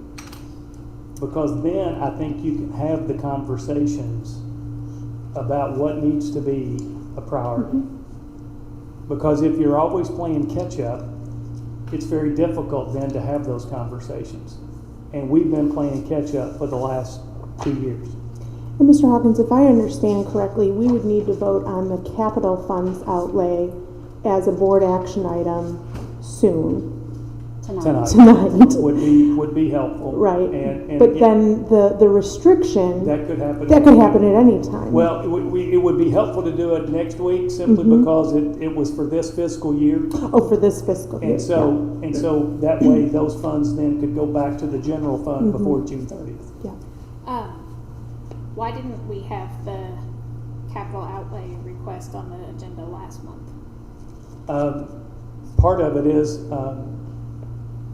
Because then I think you can have the conversations about what needs to be a priority. Because if you're always playing catch up, it's very difficult then to have those conversations. And we've been playing catch up for the last 2 years. And Mr. Hawkins, if I understand correctly, we would need to vote on the capital funds outlay as a board action item soon. Tonight. would be helpful. Right. And but then the restriction that could happen. That could happen at any time. Well, it would be helpful to do it next week simply because it was for this fiscal year. Oh, for this fiscal year. And so that way those funds then could go back to the general fund before June 30th. Yeah. Why didn't we have the capital outlay request on the agenda last month? Part of it is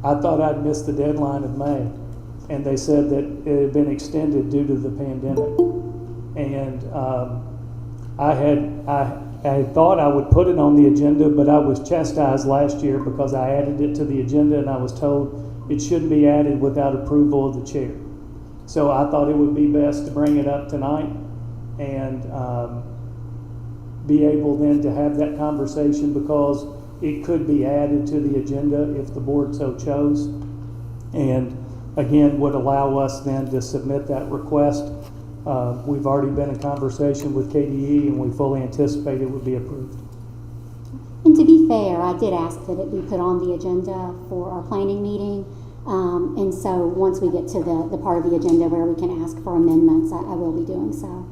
I thought I'd missed the deadline of May, and they said that it had been extended due to the pandemic. And I had thought I would put it on the agenda, but I was chastised last year because I added it to the agenda, and I was told it shouldn't be added without approval of the chair. So I thought it would be best to bring it up tonight and be able then to have that conversation because it could be added to the agenda if the board so chose. And again, would allow us then to submit that request. We've already been in conversation with KDE and we fully anticipate it would be approved. And to be fair, I did ask that it be put on the agenda for our planning meeting. And so once we get to the part of the agenda where we can ask for amendments, I will be doing so.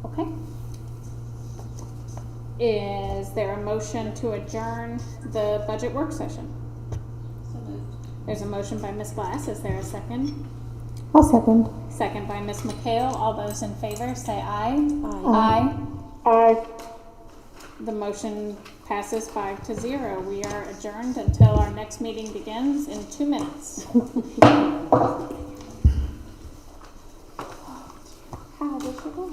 Okay. Is there a motion to adjourn the budget work session? So moved. There's a motion by Ms. Glass. Is there a second? I'll second. Second by Ms. McHale. All those in favor say aye. Aye. Aye. The motion passes 5-0. We are adjourned until our next meeting begins in 2 minutes. How did you go?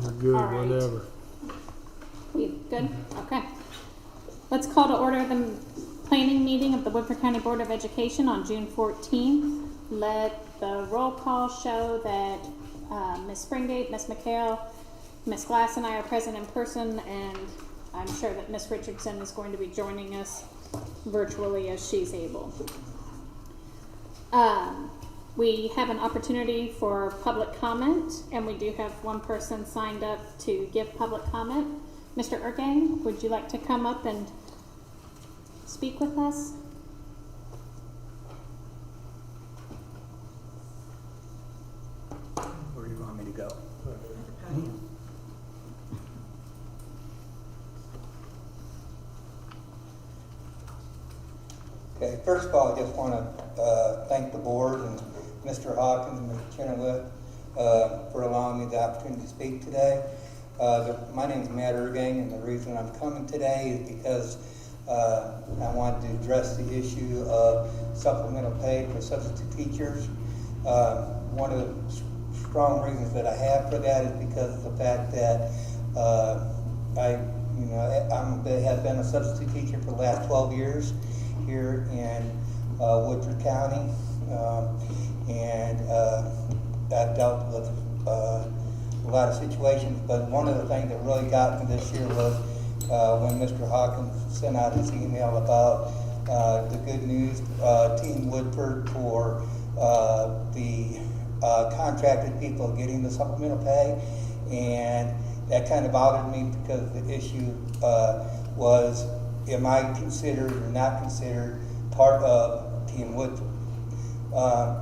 You're good, All right. whatever. We good? Okay. Let's call to order the planning meeting of the Woodford County Board of Education on June 14th. Let the roll call show that Ms. Springate, Ms. McHale, Ms. Glass and I are present in person, and I'm sure that Ms. Richardson is going to be joining us virtually as she's able. We have an opportunity for public comment, and we do have one person signed up to give public comment. Mr. Ergang, would you like to come up and speak with us? Where do you want me to go? Okay, first of all, I just want to thank the board and Mr. Hawkins and Mr. Chenoweth for allowing me the opportunity to speak today. My name is Matt Ergang, and the reason I'm coming today is because I wanted to address the issue of supplemental pay for substitute teachers. One of the strong reasons that I have for that is because of the fact that I have been a substitute teacher for the last 12 years here in Woodford County, and I've dealt with a lot of situations, but one of the things that really got me this year was when Mr. Hawkins sent out his email about the good news, Team Woodford, for the contracted people getting the supplemental pay, and that kind of bothered me because the issue was, am I considered or not considered part of Team Woodford?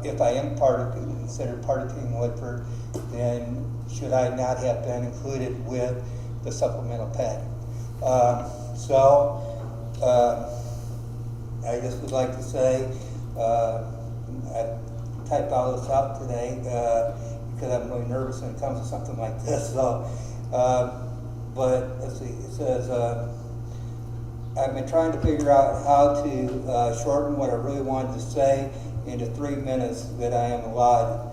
If I am considered part of Team Woodford, then should I not have been included with the supplemental pay? I just would like to say, I typed all this out today because I'm really nervous when it comes to something like this. So, but let's see, it says, I've been trying to figure out how to shorten what I really wanted to say into 3 minutes that I am allotted.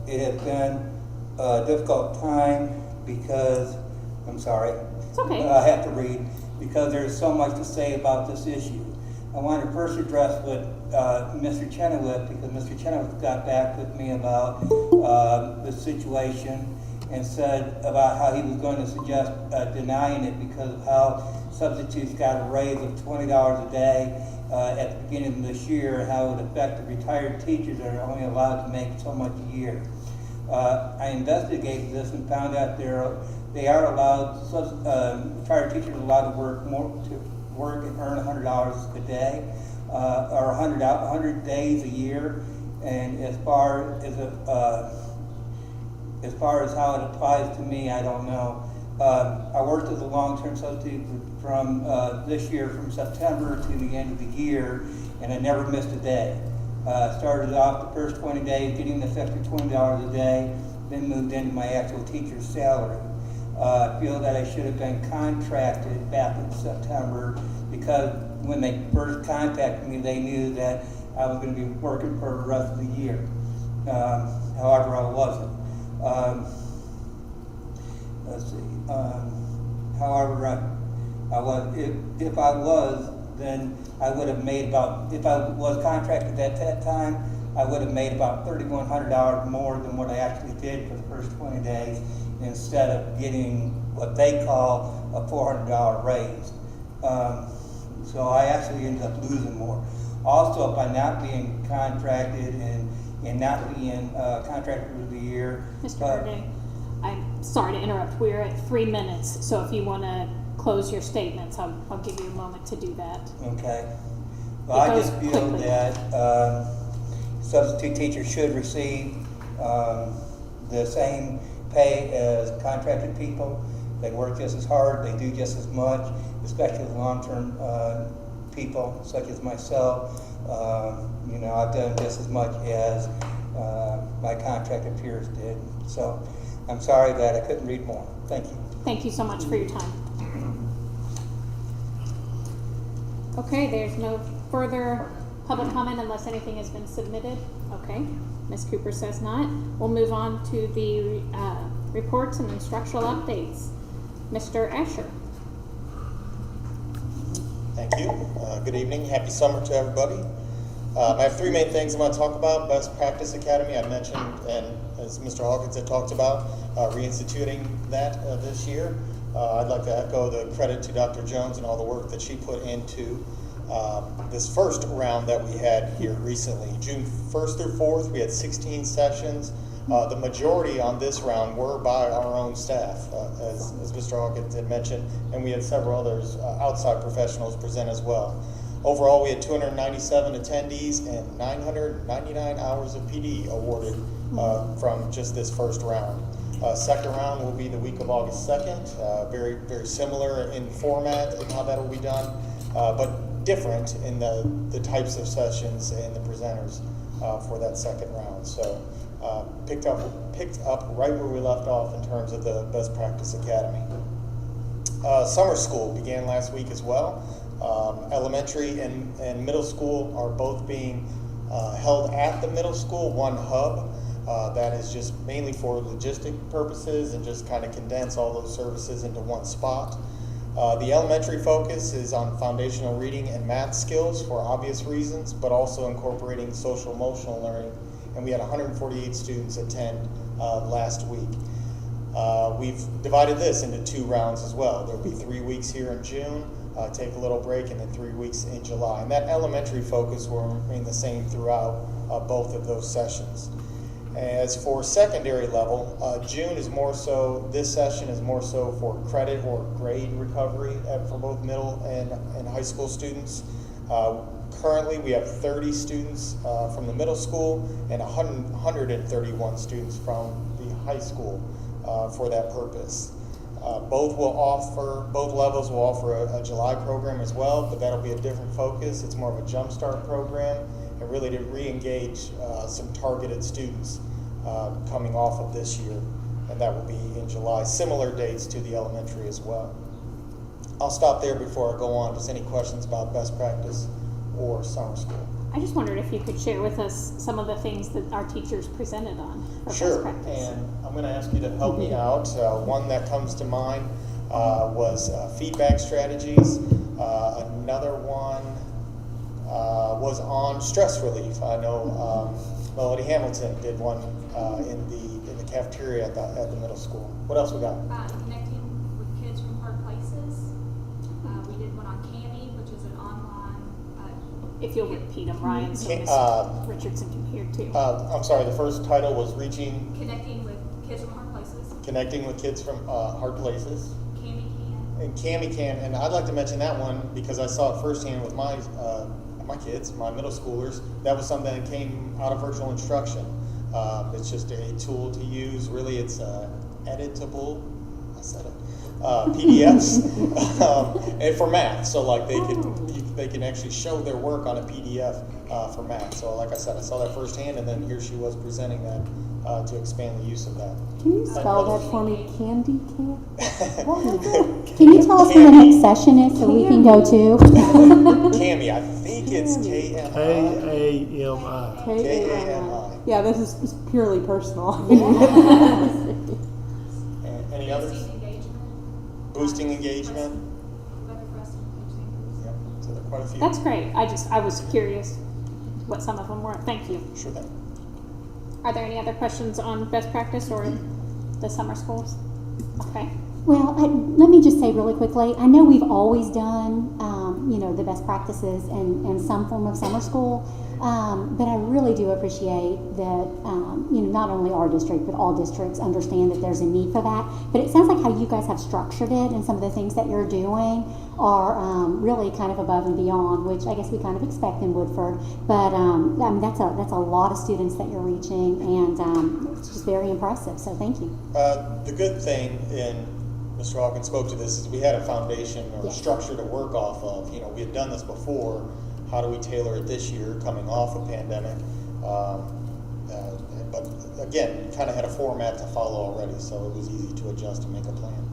It has been a difficult time because, I'm sorry, It's okay. I have to read, because there's so much to say about this issue. I want to first address what Mr. Chenoweth, because Mr. Chenoweth got back with me about the situation and said about how he was going to suggest denying it because of how substitutes got a raise of $20 a day at the beginning of this year, and how it would affect the retired teachers that are only allowed to make so much a year. I investigated this and found out they are allowed, retired teachers are allowed to work and earn $100 a day, or 100 days a year. And as far as how it applies to me, I don't know. I worked as a long-term substitute from this year, from September to the end of the year, and I never missed a day. Started off the first 20 days getting this extra $20 a day, then moved into my actual teacher's salary. I feel that I should have been contracted back in September, because when they first contacted me, they knew that I was going to be working for the rest of the year. However, I wasn't. Let's see. However, I was. If I was, then I would have made about. If I was contracted at that time, I would have made about $3,100 more than what I actually did for the first 20 days, instead of getting what they call a $400 raise. So I actually ended up losing more. Also, by not being contracted and not being contracted for the year. Mr. Ergang, I'm sorry to interrupt. We're at 3 minutes, so if you want to close your statements, I'll give you a moment to do that. Okay. Well, I just feel quickly. that substitute teachers should receive the same pay as contracted people. They work just as hard, they do just as much, especially the long-term people such as myself. I've done just as much as my contracted peers did. So I'm sorry that I couldn't read more. Thank you. Thank you so much for your time. Okay, there's no further Public comment unless anything has been submitted? Okay, Ms. Cooper says not. We'll move on to the reports and instructional updates. Mr. Asher. Thank you. Good evening. Happy summer to everybody. I have three main things I want to talk about. Best Practice Academy, I mentioned, and as Mr. Hawkins had talked about, reinstituting that this year. I'd like to echo the credit to Dr. Jones and all the work that she put into this first round that we had here recently. June 1st through 4th, we had 16 sessions. The majority on this round were by our own staff, as Mr. Hawkins had mentioned, and we had several others, outside professionals, present as well. Overall, we had 297 attendees and 999 hours of PD awarded from just this first round. Second round will be the week of August 2nd, very, very similar in format and how that will be done, but different in the types of sessions and the presenters for that second round. So picked up right where we left off in terms of the Best Practice Academy. Summer school began last week as well. Elementary and middle school are both being held at the middle school, one hub. That is just mainly for logistic purposes and just kind of condense all those services into one spot. The elementary focus is on foundational reading and math skills for obvious reasons, but also incorporating social emotional learning. And we had 148 students attend last week. We've divided this into 2 rounds as well. There'll be 3 weeks here in June, take a little break, and then 3 weeks in July. And that elementary focus will remain the same throughout both of those sessions. As for secondary level, June is more so, this session is more so for credit or grade recovery for both middle and high school students. Currently, we have 30 students from the middle school and 131 students from the high school for that purpose. Both levels will offer a July program as well, but that'll be a different focus. It's more of a jumpstart program and really to re-engage some targeted students coming off of this year, and that will be in July. Similar dates to the elementary as well. I'll stop there before I go on. Just any questions about best practice or summer school? I just wondered if you could share with us some of the things that our teachers presented on for Sure, best practice. and I'm going to ask you to help me out. One that comes to mind was feedback strategies. Another one was on stress relief. I know Melody Hamilton did one in the cafeteria at the middle school. What else we got? Connecting with kids from hard places. We did one on Cami, which is an online. If you'll repeat them, Ryan, so Ms. Richardson can hear too. I'm sorry, the first title was Connecting with kids from hard places. Connecting with kids from hard places. Cami Can. And Cami Can, and I'd like to mention that one because I saw it firsthand with my kids, my middle schoolers. That was something that came out of virtual instruction. It's just a tool to use. Really, it's editable. I said it. PDFs and for math. So like they can actually show their work on a PDF for math. So like I said, I saw that firsthand, and then here she was presenting that to expand the use of that. Can you spell that for me? Candy can? Can you tell us when the next session is so we can go to? Cami, I think it's KAMI. K-A-M-I. KAMI. Yeah, this is purely personal. And any others? Boosting engagement. Yep. So there are quite a few. That's great. I was curious what some of them were. Thank you. Sure thing. Are there any other questions on best practice or the summer schools? Okay. Well, let me just say really quickly, I know we've always done, the best practices and some form of summer school, but I really do appreciate that, not only our district, but all districts understand that there's a need for that. But it sounds like how you guys have structured it and some of the things that you're doing are really kind of above and beyond, which I guess we kind of expect in Woodford. But that's a lot of students that you're reaching, and it's just very impressive. So thank you. The good thing, and Mr. Hawkins spoke to this, is we had a foundation or structure to work off of. We had done this before. How do we tailor it this year, coming off a pandemic? But again, kind of had a format to follow already, so it was easy to adjust and make a plan.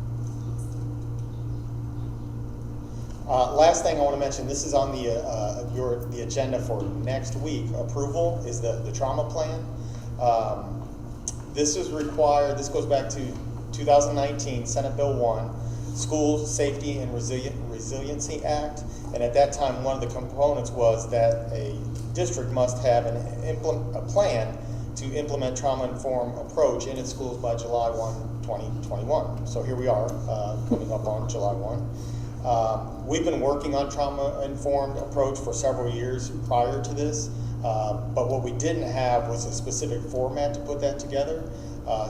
Last thing I want to mention, this is on the agenda for next week. Approval is the trauma plan. This is required. This goes back to 2019 Senate Bill 1, School Safety and Resiliency Act, and at that time one of the components was that a district must have a plan to implement trauma-informed approach in its schools by July 1, 2021. So here we are, coming up on July 1. We've been working on trauma-informed approach for several years prior to this, but what we didn't have was a specific format to put that together.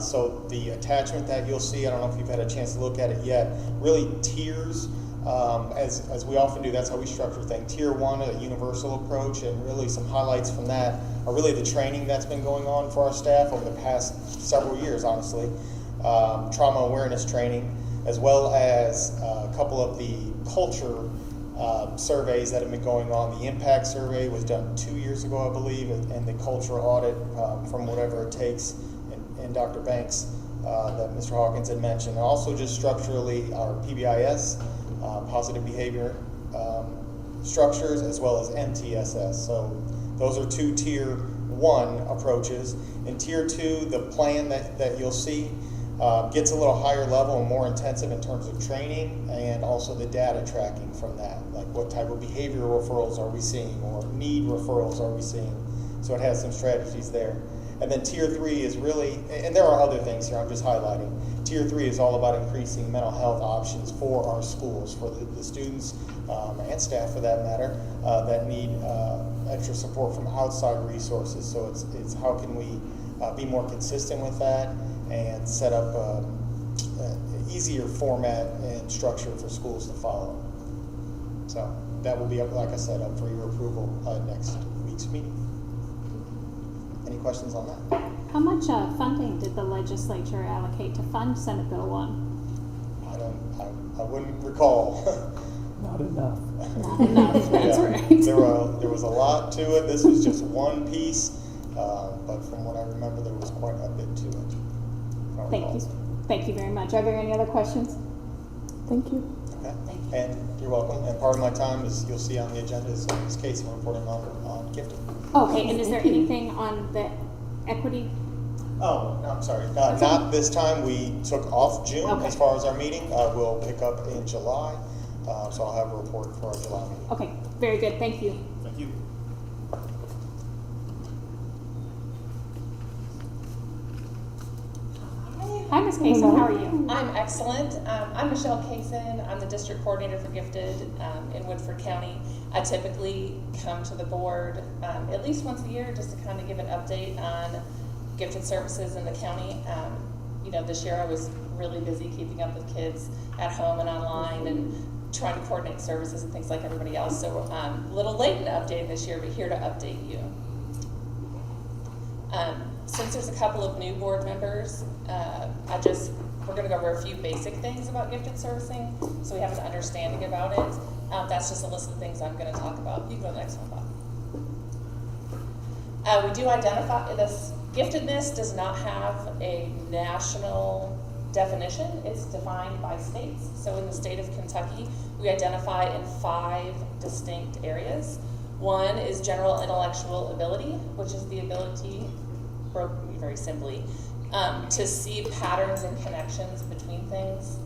So the attachment that you'll see, I don't know if you've had a chance to look at it yet, really tiers, as we often do, that's how we structure things. Tier 1, a universal approach, and really some highlights from that are really the training that's been going on for our staff over the past several years, honestly. Trauma awareness training, as well as a couple of the culture surveys that have been going on. The impact survey was done 2 years ago, I believe, and the culture audit from Whatever It Takes, and Dr. Banks that Mr. Hawkins had mentioned. And also just structurally our PBIS, positive behavior structures, as well as MTSS. So those are two tier 1 approaches. In tier 2, the plan that you'll see gets a little higher level and more intensive in terms of training, and also the data tracking from that, like what type of behavioral referrals are we seeing, or need referrals are we seeing. So it has some strategies there. And then tier 3 is really, and there are other things here I'm just highlighting. Tier 3 is all about increasing mental health options for our schools, for the students and staff for that matter, that need extra support from outside resources. So it's how can we be more consistent with that and set up an easier format and structure for schools to follow. So that will be up, like I said, up for your approval next week's meeting. Any questions on that? How much funding did the legislature allocate to fund Senate Bill 1? I wouldn't recall. Not enough. Not enough, that's Yeah. right. There was a lot to it. This was just one piece, but from what I remember, there was quite a bit to it. if I Thank recall. you. Thank you very much. Are there any other questions? Thank you. Okay. And you're welcome. And part of my time is, you'll see on the agenda, is Casey reporting on gifting. Okay, and is there anything on the equity? Oh, no, I'm sorry. Not this time. We took off June Okay. as far as our meeting. We'll pick up in July. So I'll have a report for our July meeting. Okay, very good. Thank you. Thank you. Hi, Ms. Kaysen. How are you? I'm excellent. I'm Michelle Kaysen. I'm the district coordinator for Gifted in Woodford County. I typically come to the board at least once a year just to kind of give an update on gifted services in the county. This year I was really busy keeping up with kids at home and online and trying to coordinate services and things like everybody else. So a little late in updating this year, but here to update you. Since there's a couple of new board members, we're going to go over a few basic things about gifted servicing so we have an understanding about it. That's just a list of things I'm going to talk about. You can go to the next one, Bob. We do identify this. Giftedness does not have a national definition. It's defined by states. So in the state of Kentucky, we identify in 5 distinct areas. One is general intellectual ability, which is the ability, broken very simply, to see patterns and connections between things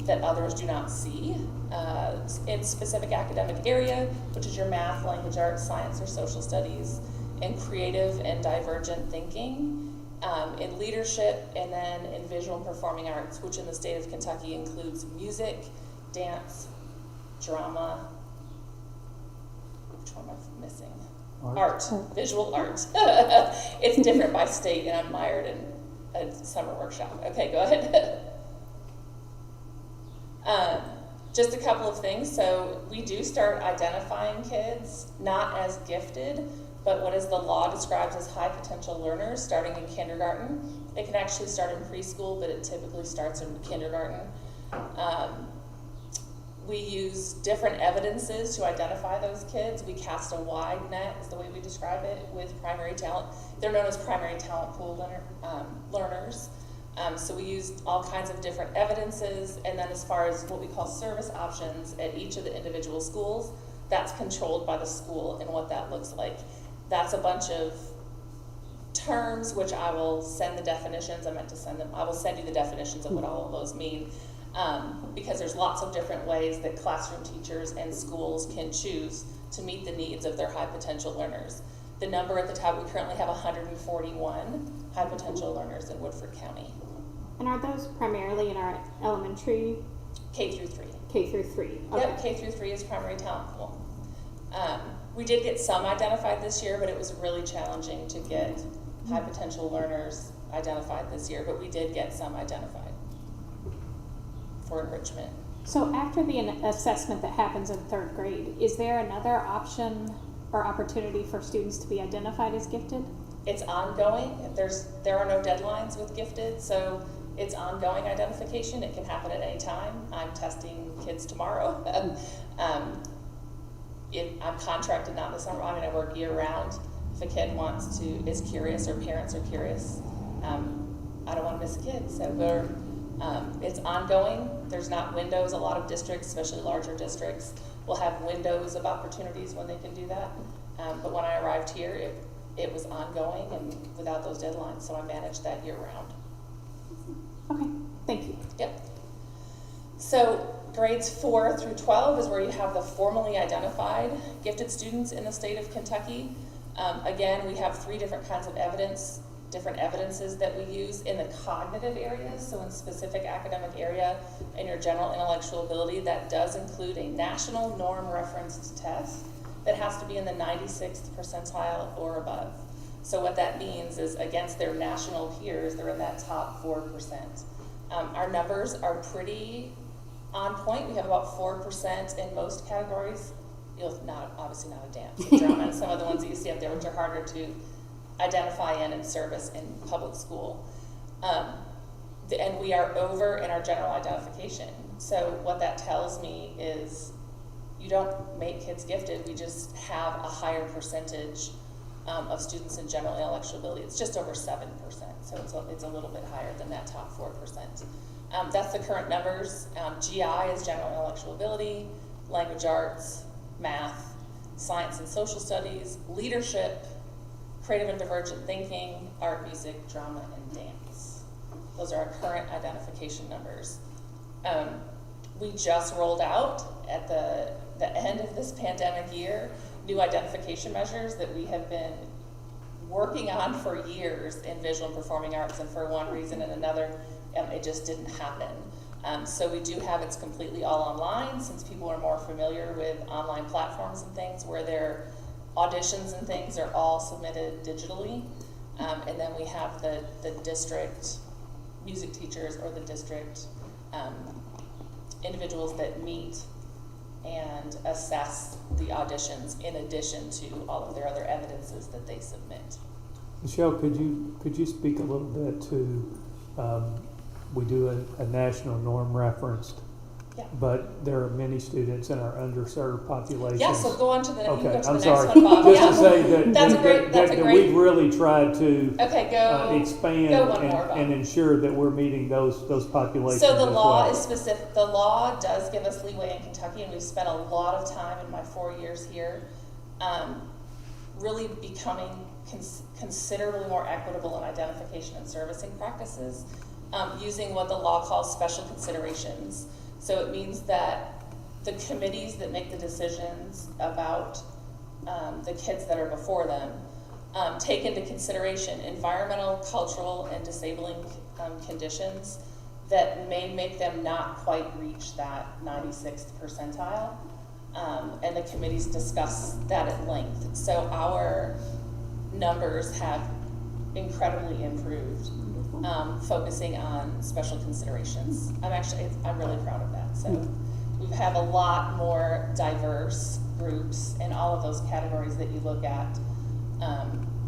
that others do not see. In specific academic area, which is your math, language arts, science, or social studies, and creative and divergent thinking, in leadership, and then in visual and performing arts, which in the state of Kentucky includes music, dance, drama. Which one am I missing? Art, visual art. It's different by state, and I'm mired in a summer workshop. Okay, go ahead. Just a couple of things. So we do start identifying kids not as gifted, but what is the law describes as high potential learners starting in kindergarten. It can actually start in preschool, but it typically starts in kindergarten. We use different evidences to identify those kids. We cast a wide net, is the way we describe it, with primary talent. They're known as primary talent pool learners. So we used all kinds of different evidences, and then as far as what we call service options at each of the individual schools, that's controlled by the school and what that looks like. That's a bunch of terms, which I will send the definitions. I meant to send them. I will send you the definitions of what all of those mean, because there's lots of different ways that classroom teachers and schools can choose to meet the needs of their high potential learners. The number at the top, we currently have 141 high potential learners in Woodford County. And are those primarily in our elementary? K through 3. K through 3. Okay. Yep, K through 3 is primary talent pool. We did get some identified this year, but it was really challenging to get high potential learners identified this year, but we did get some identified for enrichment. So after the assessment that happens in 3rd grade, is there another option or opportunity for students to be identified as gifted? It's ongoing. There are no deadlines with gifted, so it's ongoing identification. It can happen at any time. I'm testing kids tomorrow. I'm contracted not in the summer. I mean, I work year round. If a kid is curious, or parents are curious, I don't want to miss a kid. So it's ongoing. There's not windows. A lot of districts, especially larger districts, will have windows of opportunities when they can do that. But when I arrived here, it was ongoing and without those deadlines, so I managed that year round. Okay, thank you. Yep. So grades 4 through 12 is where you have the formally identified gifted students in the state of Kentucky. Again, we have 3 different kinds of different evidences that we use in the cognitive areas. So in specific academic area, in your general intellectual ability, that does include a national norm referenced test that has to be in the 96th percentile or above. So what that means is against their national peers, they're in that top 4%. Our numbers are pretty on point. We have about 4% in most categories. Obviously not a dance, but drama, and some of the ones that you see up there, which are harder to identify in and service in public school. And we are over in our general identification. So what that tells me is you don't make kids gifted, we just have a higher percentage of students in general intellectual ability. It's just over 7%, so it's a little bit higher than that top 4%. That's the current numbers. GI is general intellectual ability, language arts, math, science and social studies, leadership, creative and divergent thinking, art, music, drama, and dance. Those are our current identification numbers. We just rolled out at the end of this pandemic year new identification measures that we have been working on for years in visual and performing arts, and for one reason and another, it just didn't happen. So we do have it's completely all online, since people are more familiar with online platforms and things where their auditions and things are all submitted digitally. And then we have the district music teachers or the district individuals that meet and assess the auditions in addition to all of their other evidences that they submit. Michelle, could you speak a little bit to, we do a national norm referenced, yeah. But there are many students in our underserved population. Yeah, so go on to the, okay, you go to I'm the sorry. next one, Bob. Just Yeah. to say that, That's we've really tried to okay, expand go one more, Bob. and ensure that we're meeting those populations. So the as law well. is specific. The law does give us leeway in Kentucky, and we've spent a lot of time in my 4 years here really becoming considerably more equitable in identification and servicing practices, using what the law calls special considerations. So it means that the committees that make the decisions about the kids that are before them take into consideration environmental, cultural, and disabling conditions that may make them not quite reach that 96th percentile. And the committees discuss that at length. So our numbers have incredibly improved, focusing on special considerations. I'm really proud of that. So we have a lot more diverse groups in all of those categories that you look at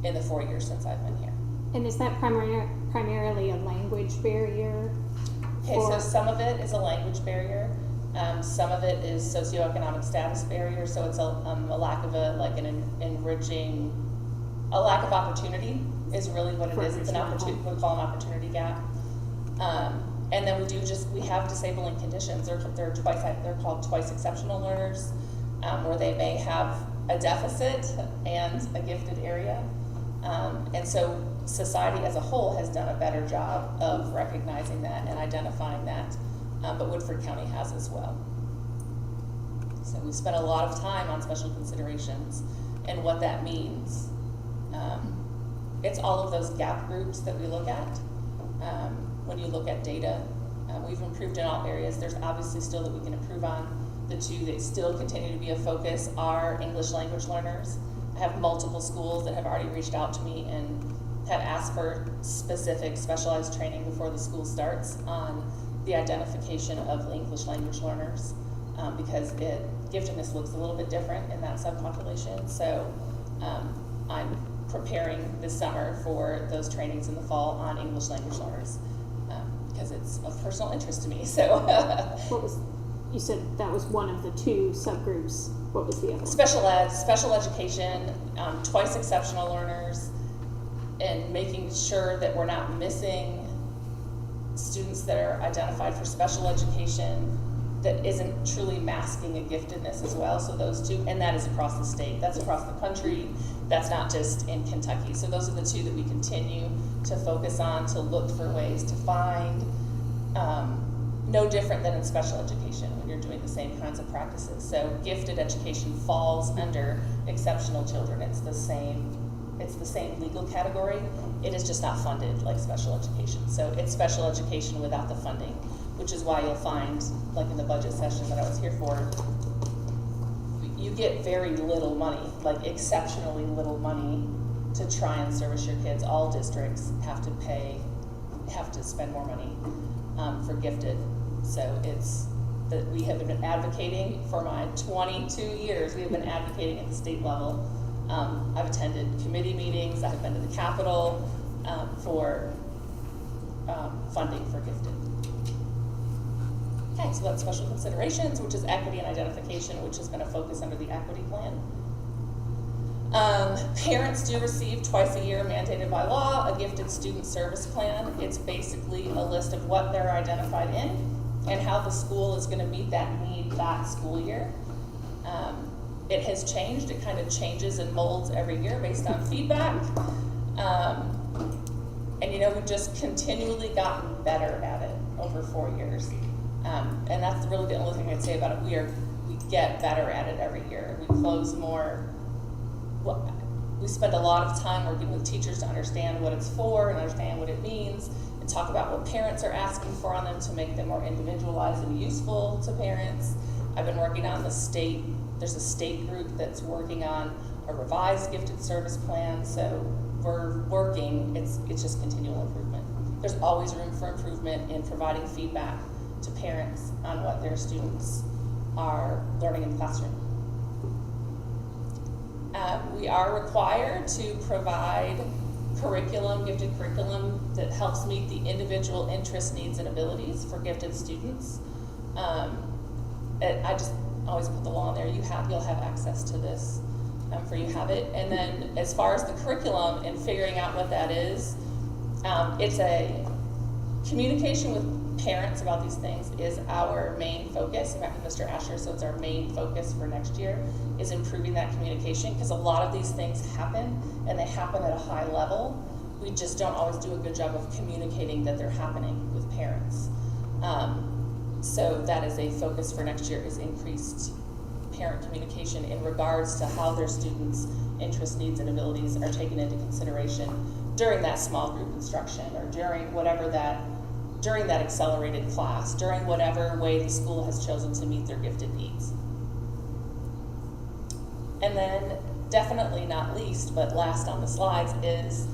in the 4 years since I've been here. And is that primarily a language barrier? Okay, so some of it is a language barrier. Some of it is socioeconomic status barrier. So it's a lack of a lack of opportunity is really what it is. It's an opportunity, we call an opportunity gap. And then we have disabling conditions. They're called twice exceptional learners, where they may have a deficit and a gifted area. And so society as a whole has done a better job of recognizing that and identifying that, but Woodford County has as well. So we spent a lot of time on special considerations and what that means. It's all of those gap groups that we look at. When you look at data, we've improved in all areas. There's obviously still that we can improve on. The two that still continue to be a focus are English language learners. I have multiple schools that have already reached out to me and have asked for specific specialized training before the school starts on the identification of English language learners, because giftedness looks a little bit different in that subpopulation. So I'm preparing this summer for those trainings in the fall on English language learners, because it's of personal interest to me. So You said that was one of the two subgroups. What was the other one? Special education, twice exceptional learners, and making sure that we're not missing students that are identified for special education that isn't truly masking a giftedness as well. So those two, and that is across the state. That's across the country. That's not just in Kentucky. So those are the two that we continue to focus on, to look for ways to find. No different than in special education when you're doing the same kinds of practices. So gifted education falls under exceptional children. It's the same legal category. It is just not funded like special education. So it's special education without the funding, which is why you'll find, like in the budget session that I was here for, you get very little money, like exceptionally little money to try and service your kids. All districts have to spend more money for gifted. So it's that we have been advocating for my 22 years. We have been advocating at the state level. I've attended committee meetings. I have been to the Capitol for funding for gifted. Okay, so that's special considerations, which is equity and identification, which has been a focus under the equity plan. Parents do receive twice a year, mandated by law, a gifted student service plan. It's basically a list of what they're identified in and how the school is going to meet that need that school year. It has changed. It kind of changes and molds every year based on feedback. And we've just continually gotten better at it over 4 years. And that's really the only thing I'd say about it. We get better at it every year. We close more. We spend a lot of time working with teachers to understand what it's for and understand what it means, and talk about what parents are asking for on them to make them more individualized and useful to parents. I've been working on there's a state group that's working on a revised gifted service plan, so we're working, it's just continual improvement. There's always room for improvement in providing feedback to parents on what their students are learning in the classroom. We are required to provide gifted curriculum that helps meet the individual interests, needs, and abilities for gifted students. I just always put the law in there. You'll have access to this for you have it. And then as far as the curriculum and figuring out what that is, it's a communication with parents about these things is our main focus. I met with Mr. Asher, so it's our main focus for next year is improving that communication, because a lot of these things happen and they happen at a high level. We just don't always do a good job of communicating that they're happening with parents. So that is a focus for next year, is increased parent communication in regards to how their students' interests, needs, and abilities are taken into consideration during that small group instruction, or during that accelerated class, during whatever way the school has chosen to meet their gifted needs. And then, definitely not least, but last on the slides, is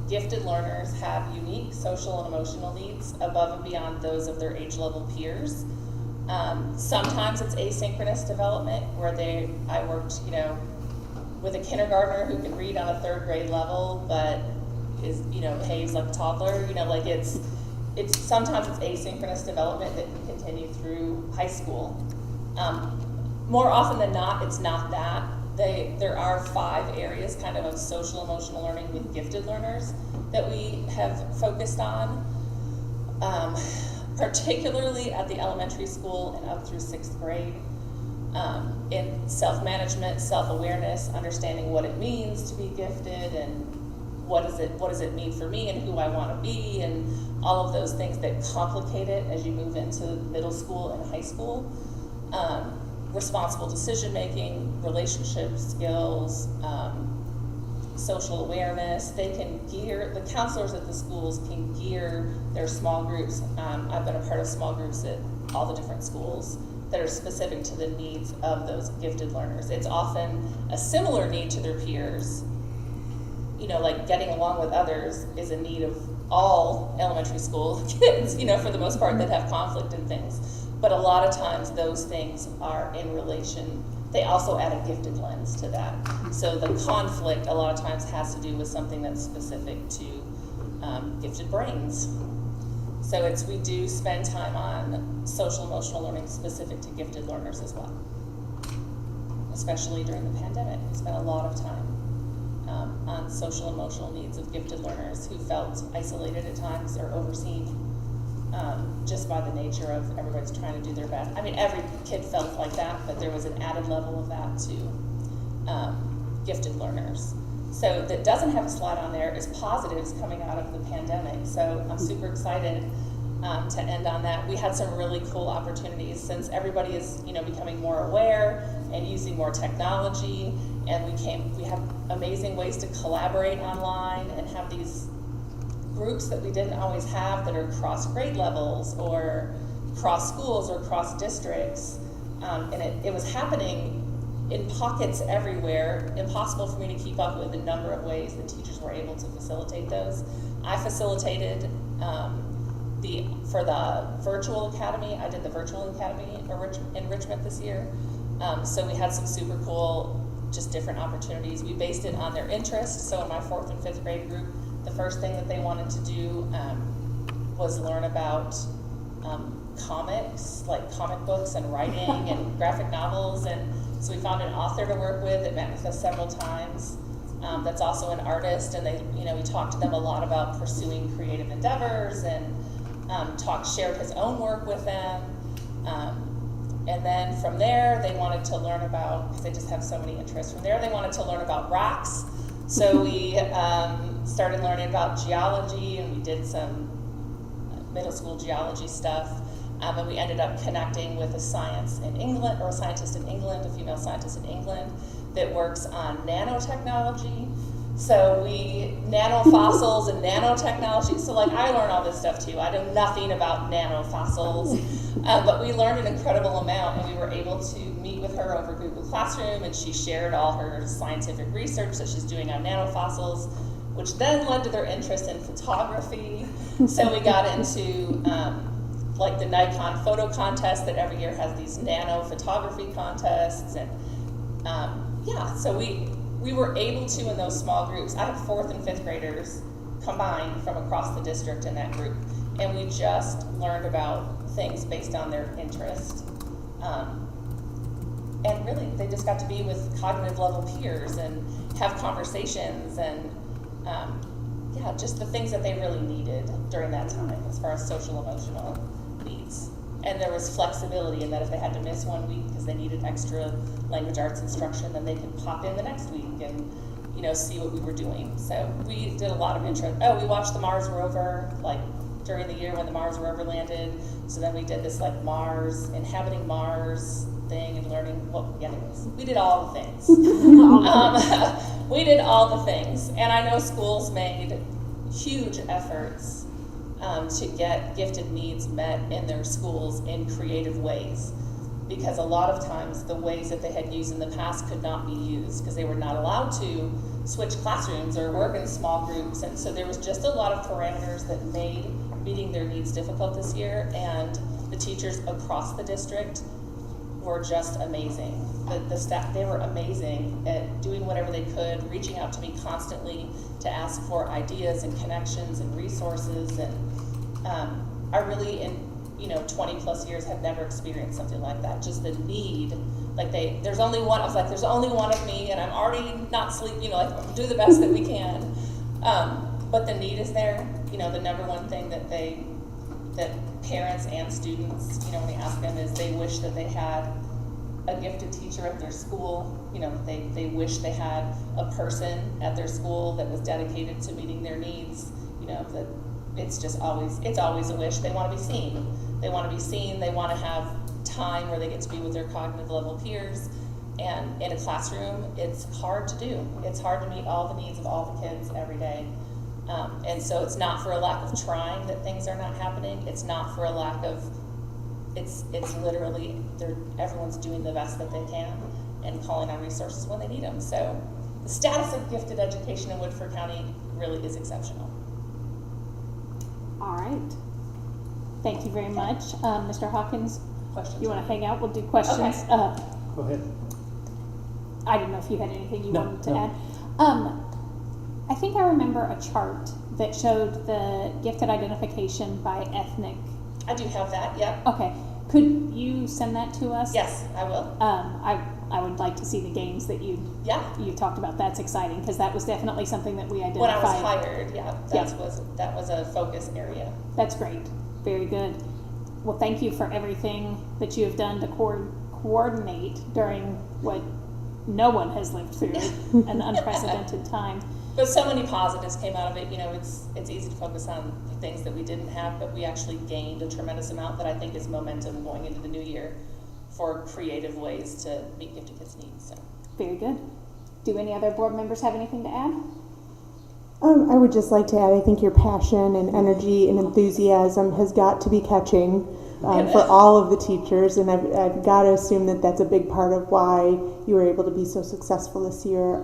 gifted learners have unique social and emotional needs above and beyond those of their age level peers. Sometimes it's asynchronous development, where I worked, with a kindergartner who can read on a 3rd grade level, but behaves like a toddler. It's sometimes it's asynchronous development that can continue through high school. More often than not, it's not that. There are 5 areas kind of social emotional learning with gifted learners that we have focused on. particularly at the elementary school and up through 6th grade, in self-management, self-awareness, understanding what it means to be gifted and what does it mean for me and who I want to be, and all of those things that complicate it as you move into middle school and high school. Responsible decision making, relationship skills, social awareness. They can gear, the counselors at the schools can gear their small groups. I've been a part of small groups at all the different schools that are specific to the needs of those gifted learners. It's often a similar need to their peers. You know, like getting along with others is a need of all elementary school kids, you know, for the most part, that have conflict and things. But a lot of times those things are in relation, they also add a gifted lens to that. So the conflict a lot of times has to do with something that's specific to gifted brains. So we do spend time on social emotional learning specific to gifted learners as well. Especially during the pandemic, we spent a lot of time on social emotional needs of gifted learners who felt isolated at times or overseen. Just by the nature of everybody's trying to do their best. I mean, every kid felt like that, but there was an added level of that to gifted learners. So that doesn't have a slide on there is positives coming out of the pandemic. So I'm super excited to end on that. We had some really cool opportunities since everybody is, you know, becoming more aware and using more technology, and we have amazing ways to collaborate online and have these groups that we didn't always have that are cross grade levels or cross schools or cross districts. And it was happening in pockets everywhere, impossible for me to keep up with the number of ways that teachers were able to facilitate those. I facilitated for the virtual academy. I did the virtual academy enrichment this year. So we had some super cool, just different opportunities. We based it on their interests. So in my 4th and 5th grade group, the first thing that they wanted to do was learn about comics, like comic books and writing and graphic novels. And so we found an author to work with that met with us several times. That's also an artist, and we talked to them a lot about pursuing creative endeavors, and shared his own work with them. And then from there, they wanted to learn about, because they just have so many interests. From there, they wanted to learn about rocks. So we started learning about geology, and we did some middle school geology stuff. And we ended up connecting with a scientist in England, a female scientist in England, that works on nanotechnology. So nanofossils and nanotechnology. So I learn all this stuff too. I know nothing about nanofossils, but we learned an incredible amount, and we were able to meet with her over Google Classroom, and she shared all her scientific research that she's doing on nanofossils, which then led to their interest in photography. So we got into the Nikon photo contest that every year has these nano photography contests, and so we were able to, in those small groups, I have 4th and 5th graders combined from across the district in that group, and we just learned about things based on their interest. And really, they just got to be with cognitive level peers and have conversations and, just the things that they really needed during that time as far as social emotional needs. And there was flexibility in that if they had to miss 1 week because they needed extra language arts instruction, then they could pop in the next week and, see what we were doing. So we did a lot of interest. Oh, we watched the Mars rover, during the year when the Mars rover landed. So then we did this inhabiting Mars thing and learning we did all the things. We did all the things. And I know schools made huge efforts to get gifted needs met in their schools in creative ways, because a lot of times the ways that they had used in the past could not be used because they were not allowed to switch classrooms or work in small groups. And so there was just a lot of parameters that made meeting their needs difficult this year, and the teachers across the district were just amazing. The staff, they were amazing at doing whatever they could, reaching out to me constantly to ask for ideas and connections and resources. And I really, in 20 plus years, have never experienced something like that. Just the need, there's only one. I was like, there's only one of me, and I'm already not sleeping. Do the best that we can. But the need is there. The number one thing that they that parents and students, when we ask them, is they wish that they had a gifted teacher at their school. They wish they had a person at their school that was dedicated to meeting their needs. That it's always a wish. They want to be seen. They want to be seen. They want to have time where they get to be with their cognitive level peers. And in a classroom, it's hard to do. It's hard to meet all the needs of all the kids every day. And so it's not for a lack of trying that things are not happening. It's not for a lack of, it's literally, everyone's doing the best that they can and calling on resources when they need them. So the status of gifted education in Woodford County really is exceptional. All right. Thank you very much. Mr. Hawkins, Questions? you want to hang out? We'll do questions. Okay. Go ahead. I didn't know if you had anything you No, wanted to no. add. I think I remember a chart that showed the gifted identification by ethnic. I do have that, yep. Okay. Could you send that to us? Yes, I will. I would like to see the games that you talked about. That's exciting because that was definitely something that we identified. When I was hired, that was a focus area. That's great. Very good. Well, thank you for everything that you have done to coordinate during what no one has lived through, an unprecedented time. But so many positives came out of it. It's easy to focus on the things that we didn't have, but we actually gained a tremendous amount that I think is momentum going into the new year for creative ways to meet gifted kids' needs. So. Very good. Do any other board members have anything to add? I would just like to add, I think your passion and energy and enthusiasm has got to be catching for all of the teachers, and I've got to assume that that's a big part of why you were able to be so successful this year.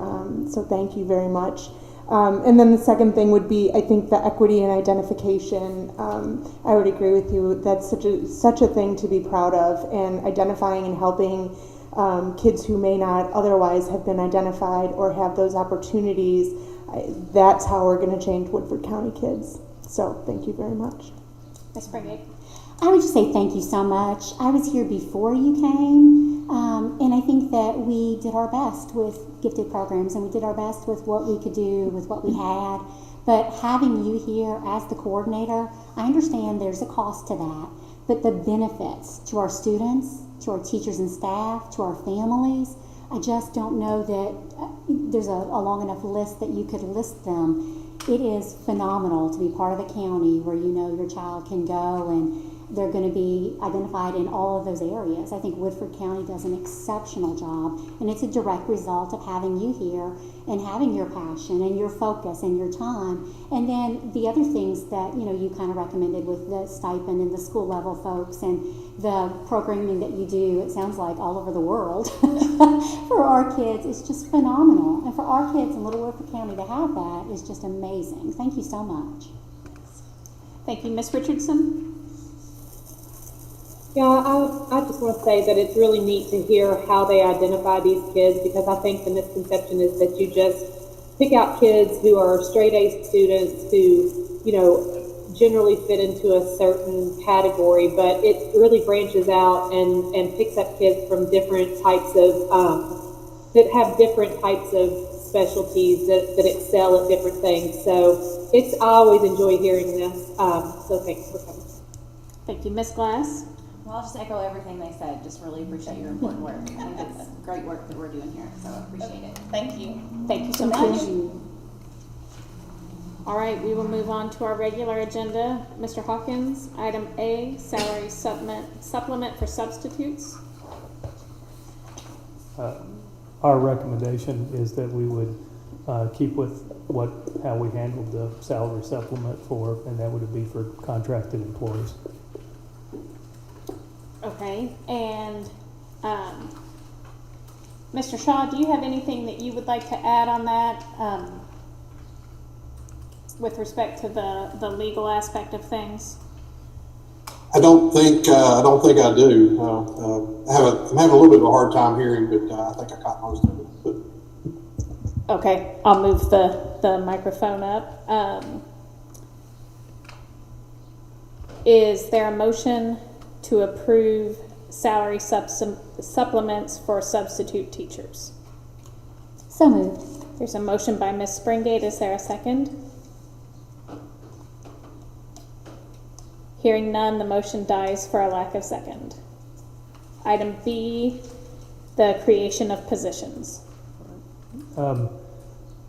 So thank you very much. And then the second thing would be, I think, the equity and identification. I would agree with you. That's such a thing to be proud of, and identifying and helping kids who may not otherwise have been identified or have those opportunities. That's how we're going to change Woodford County kids. So thank you very much. Ms. Springate? I would just say thank you so much. I was here before you came, and I think that we did our best with gifted programs, and we did our best with what we could do, with what we had. But having you here as the coordinator, I understand there's a cost to that, but the benefits to our students, to our teachers and staff, to our families, I just don't know that there's a long enough list that you could list them. It is phenomenal to be part of a county where you know your child can go and they're going to be identified in all of those areas. I think Woodford County does an exceptional job, and it's a direct result of having you here and having your passion and your focus and your time. And then the other things that you kind of recommended with the stipend and the school level folks and the programming that you do, it sounds like all over the world for our kids, is just phenomenal. And for our kids in Little Woodford County to have that is just amazing. Thank you so much. Thank you. Ms. Richardson? Yeah, I just want to say that it's really neat to hear how they identify these kids, because I think the misconception is that you just pick out kids who are straight A students who, generally fit into a certain category, but it really branches out and picks up kids from different types of, that have different types of specialties that excel at different things. So I always enjoy hearing this. So thanks for coming. Thank you. Ms. Glass? Well, I'll just echo everything they said. Just really appreciate your important work. I think it's great work that we're doing here, so I appreciate it. Thank you. Thank you so much. All right, we will move on to our regular agenda. Mr. Hawkins, item A, salary supplement for substitutes. Our recommendation is that we would keep with how we handled the salary supplement and that would be for contracted employees. Okay, and Mr. Shaw, do you have anything that you would like to add on that with respect to the legal aspect of things? I don't think I do. I'm having a little bit of a hard time hearing, but I think I caught most of it. But. Okay, I'll move the microphone up. Is there a motion to approve salary supplements for substitute teachers? So moved. There's a motion by Ms. Springate. Is there a second? Hearing none, the motion dies for a lack of second. Item B, the creation of positions.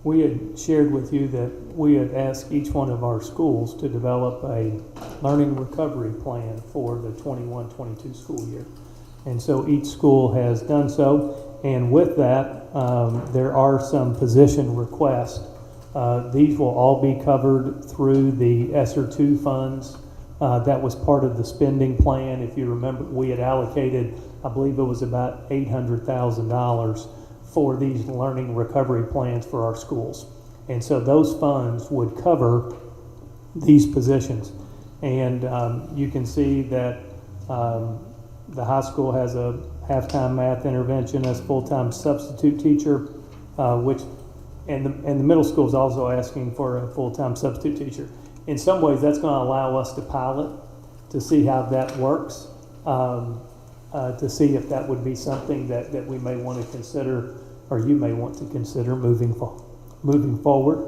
We had shared with you that we had asked each one of our schools to develop a learning recovery plan for the 21-22 school year. And so each school has done so. And with that, there are some position requests. These will all be covered through the ESSER 2 funds. That was part of the spending plan. If you remember, we had allocated, I believe it was about $800,000 for these learning recovery plans for our schools. And so those funds would cover these positions. And you can see that the high school has a half-time math interventionist, full-time substitute teacher, and the middle school is also asking for a full-time substitute teacher. In some ways, that's going to allow us to pilot to see how that works, to see if that would be something that we may want to consider, or you may want to consider moving forward.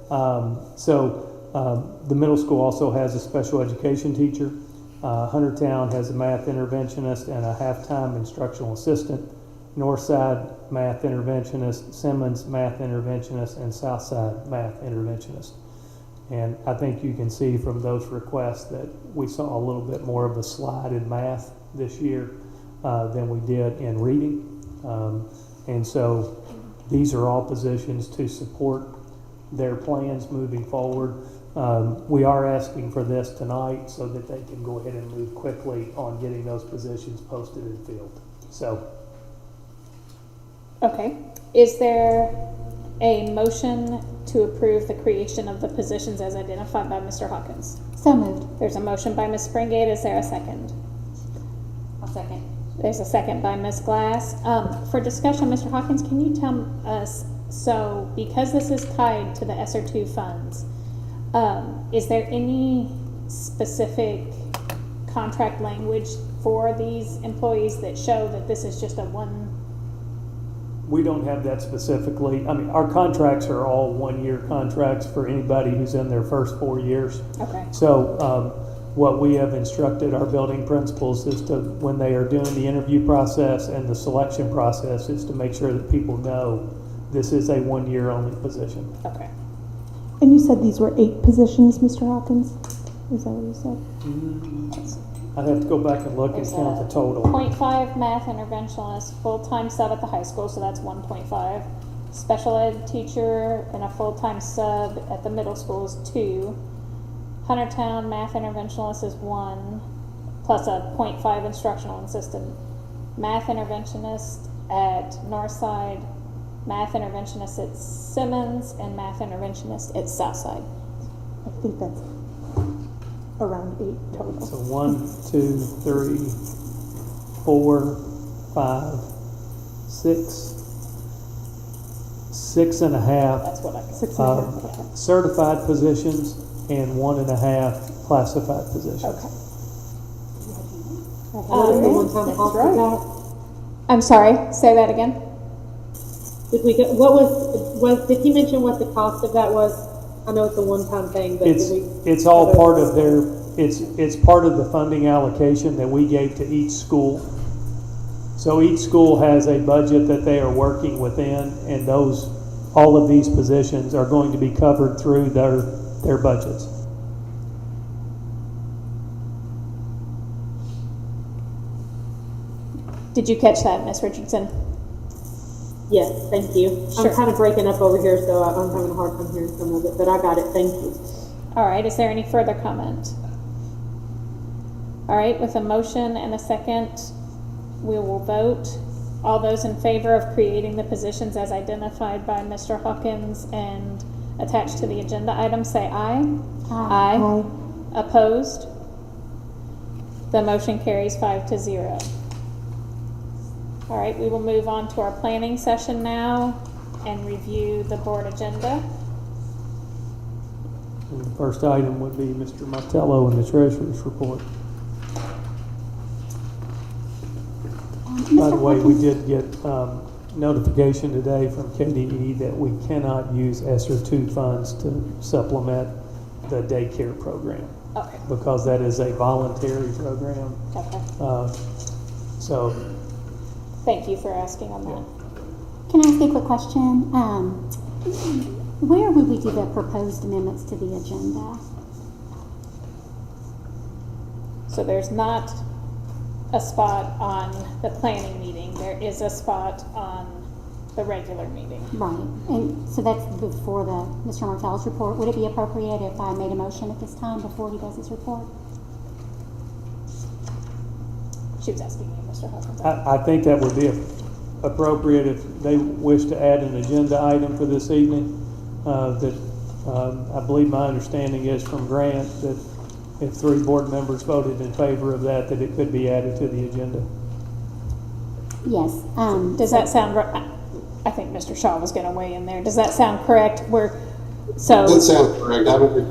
The middle school also has a special education teacher. Huntertown has a math interventionist and a half-time instructional assistant. Northside math interventionist, Simmons math interventionist, and Southside math interventionist. And I think you can see from those requests that we saw a little bit more of a slide in math this year than we did in reading. And so these are all positions to support their plans moving forward. We are asking for this tonight so that they can go ahead and move quickly on getting those positions posted and filled. So. Okay. Is there a motion to approve the creation of the positions as identified by Mr. Hawkins? So moved. There's a motion by Ms. Springate. Is there a second? I'll second. There's a second by Ms. Glass. For discussion, Mr. Hawkins, can you tell us, so because this is tied to the ESSER 2 funds, is there any specific contract language for these employees that show that this is just a one? We don't have that specifically. I mean, our contracts are all one-year contracts for anybody who's in their first 4 years. Okay. So what we have instructed our building principals is to, when they are doing the interview process and the selection process, is to make sure that people know this is a one-year only position. Okay. And you said these were 8 positions, Mr. Hawkins? Is that what you said? I'd have to go back and look and count the total. 0.5 math interventionist, full-time sub at the high school, so that's 1.5. Special ed teacher and a full-time sub at the middle school is 2. Huntertown math interventionist is 1, plus a 0.5 instructional assistant. Math interventionist at Northside, math interventionist at Simmons, and math interventionist at Southside. I think that's around 8 total. So 1, 2, 3, 4, 5, 6, 6.5. That's what I got. 6.5. Okay. Certified positions and 1.5 classified positions. Okay. What is the one-time cost of that? I'm sorry, say that again. Did we get, did he mention what the cost of that was? I know it's a one-time thing, but It's all part of their, it's part of the funding allocation that we gave to each school. So each school has a budget that they are working within, and all of these positions are going to be covered through their budgets. Did you catch that, Ms. Richardson? Yes, thank you. Sure. I'm kind of breaking up over here, so I'm having a hard time hearing some of it, but I got it. Thank you. All right, is there any further comment? All right, with a motion and a second, we will vote. All those in favor of creating the positions as identified by Mr. Hawkins and attached to the agenda item, say aye. Aye. Aye. Opposed? The motion carries 5-0. All right, we will move on to our planning session now and review the board agenda. And the first item would be Mr. Martello and the treasurer's report. By the way, we did get notification today from KDE that we cannot use ESSER 2 funds to supplement the daycare program. Okay, because that is a voluntary program. okay. So, Thank you for asking on that. Can I ask you a quick question? Where would we do the proposed amendments to the agenda? So there's not a spot on the planning meeting. There is a spot on the regular meeting. Right, and so that's before Mr. Martell's report. Would it be appropriate if I made a motion at this time before he does his report? She was asking you, Mr. Hawkins. I think that would be appropriate if they wish to add an agenda item for this evening. I believe my understanding is from Grant that if 3 board members voted in favor of that it could be added to the agenda. Yes. Does that sound right? I think Mr. Shaw was going to weigh in there. Does that sound correct? That sounds correct.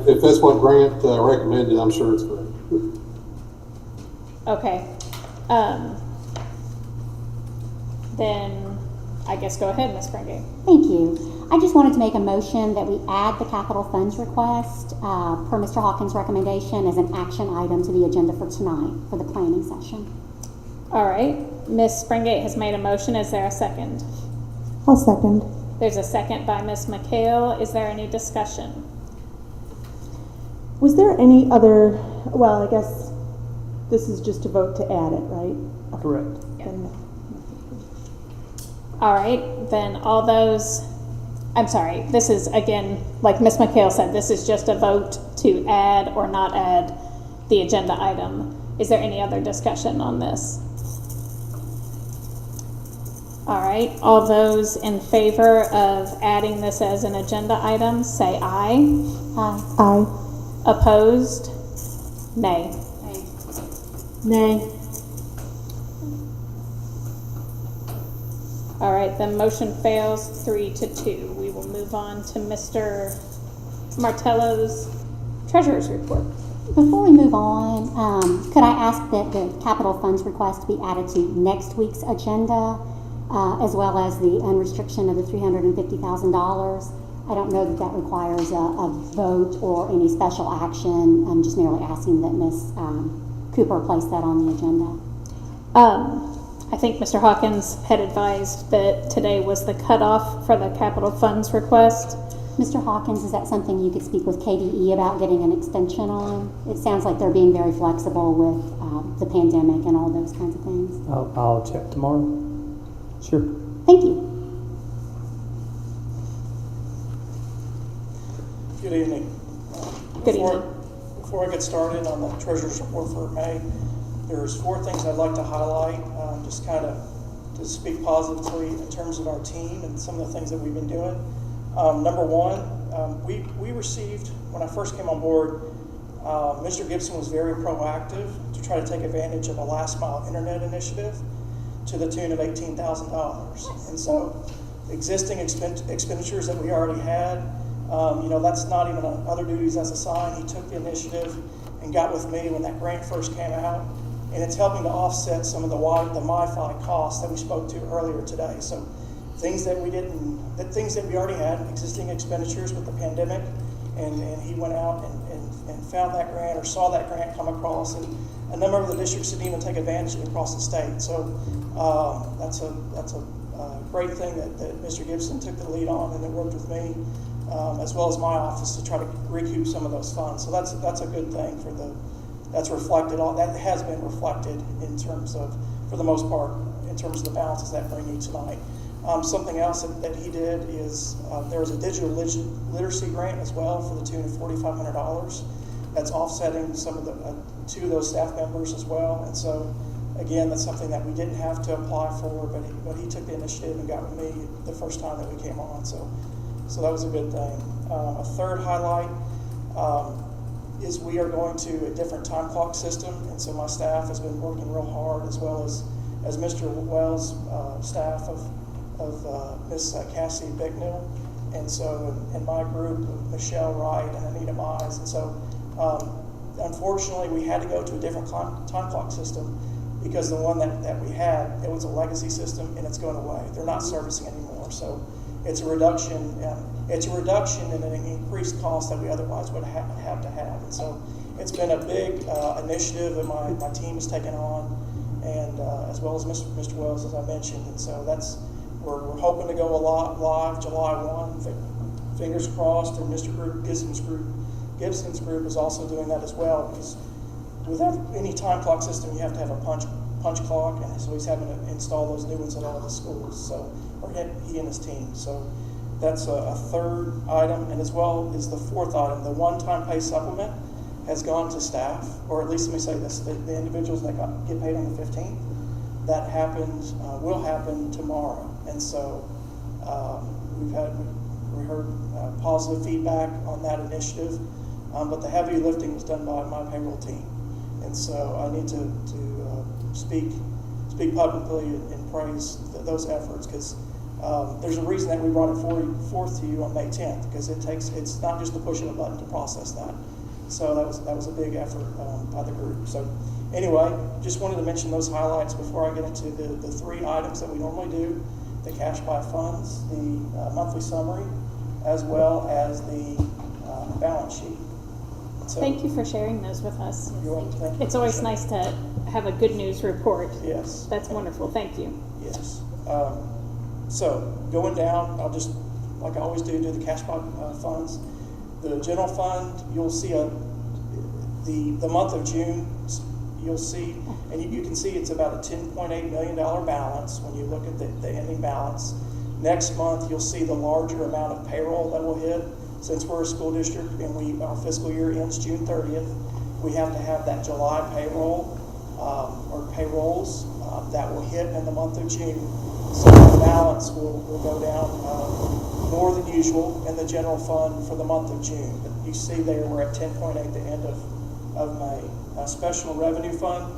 If that's what Grant recommended, I'm sure it's correct. Okay. Then I guess go ahead, Ms. Frangate. Thank you. I just wanted to make a motion that we add the capital funds request per Mr. Hawkins' recommendation as an action item to the agenda for tonight for the planning session. All right. Ms. Springate has made a motion. Is there a second? I'll second. There's a second by Ms. McHale. Is there any discussion? Was there any other, well, I guess this is just a vote to add it, right? Correct. Then- All right. Then all those, I'm sorry, this is again, like Ms. McHale said, this is just a vote to add or not add the agenda item. Is there any other discussion on this? All right. All those in favor of adding this as an agenda item, say aye. Aye. Aye. Opposed? Nay. Nay. All right, the motion fails 3-2. We will move on to Mr. Martello's treasurer's report. Before we move on, could I ask that the capital funds request be added to next week's agenda, as well as the unrestriction of the $350,000? I don't know that that requires a vote or any special action. I'm just merely asking that Ms. Cooper place that on the agenda. I think Mr. Hawkins had advised that today was the cutoff for the capital funds request. Mr. Hawkins, is that something you could speak with KDE about getting an extension on? It sounds like they're being very flexible with the pandemic and all those kinds of things. I'll check tomorrow. Sure. Thank you. Good evening. Good evening. Before I get started on the treasurer's report for May, there's 4 things I'd like to highlight, just kind of to speak positively in terms of our team and some of the things that we've been doing. Number 1, we received, when I first came on board, Mr. Gibson was very proactive to try to take advantage of a last mile internet initiative to the tune of $18,000. And so existing expenditures that we already had, that's not even other duties as assigned. He took the initiative and got with me when that grant first came out, and it's helping to offset some of the MiFi costs that we spoke to earlier today. So things that we already had, existing expenditures with the pandemic, and he went out and found that grant or saw that grant come across, and a number of the districts didn't even take advantage of it across the state. So that's a great thing that Mr. Gibson took the lead on, and it worked with me as well as my office to try to recoup some of those funds. So that's a good thing that's reflected on, that has been reflected in terms of, for the most part, in terms of the balances that bring you tonight. Something else that he did is there was a digital literacy grant as well for the tune of $4,500. That's offsetting some of the 2 of those staff members as well. And so, again, that's something that we didn't have to apply for, but he took the initiative and got with me the first time that we came on. So that was a good thing. A third highlight is we are going to a different time clock system, and so my staff has been working real hard, as well as Mr. Wells' staff of Miss Cassie Bicknell, and so in my group, Michelle Wright and Anita Mize. And so unfortunately we had to go to a different time clock system because the one that we had, it was a legacy system and it's going away. They're not servicing anymore. So it's a reduction in an increased cost that we otherwise would have to have. And so it's been a big initiative that my team has taken on, and as well as Mr. Wells, as I mentioned. And so we're hoping to go live July 1. Fingers crossed, and Mr. Gibson's group is also doing that as well, because with any time clock system, you have to have a punch clock, and so he's having to install those new ones at all the schools. So, or he and his team. So that's a third item, and as well as the fourth item, the one-time pay supplement has gone to staff, or at least let me say this: the individuals that get paid on the 15th. That happens will happen tomorrow, and so we heard positive feedback on that initiative, but the heavy lifting was done by my payroll team, and so I need to speak publicly and praise those efforts, because there's a reason that we brought it forth to you on May 10th, because it's not just the push of a button to process that. So that was a big effort by the group. So anyway, just wanted to mention those highlights before I get into the three items that we normally do: the cash by funds, the monthly summary, as well as the balance sheet. So, thank you for sharing those with us. You're welcome. Thank you. It's always nice to have a good news report. Yes. That's wonderful. Thank you. Yes. So going down, I'll just, like I always do the cash by funds. The general fund, you'll see the month of June, you'll see, and you can see it's about a $10.8 million balance when you look at the ending balance. Next month, you'll see the larger amount of payroll that will hit. Since we're a school district and our fiscal year ends June 30th, we have to have that July payroll or payrolls that will hit in the month of June. So the balance will go down more than usual in the general fund for the month of June. But you see there we're at 10.8 at the end of May. Special revenue fund,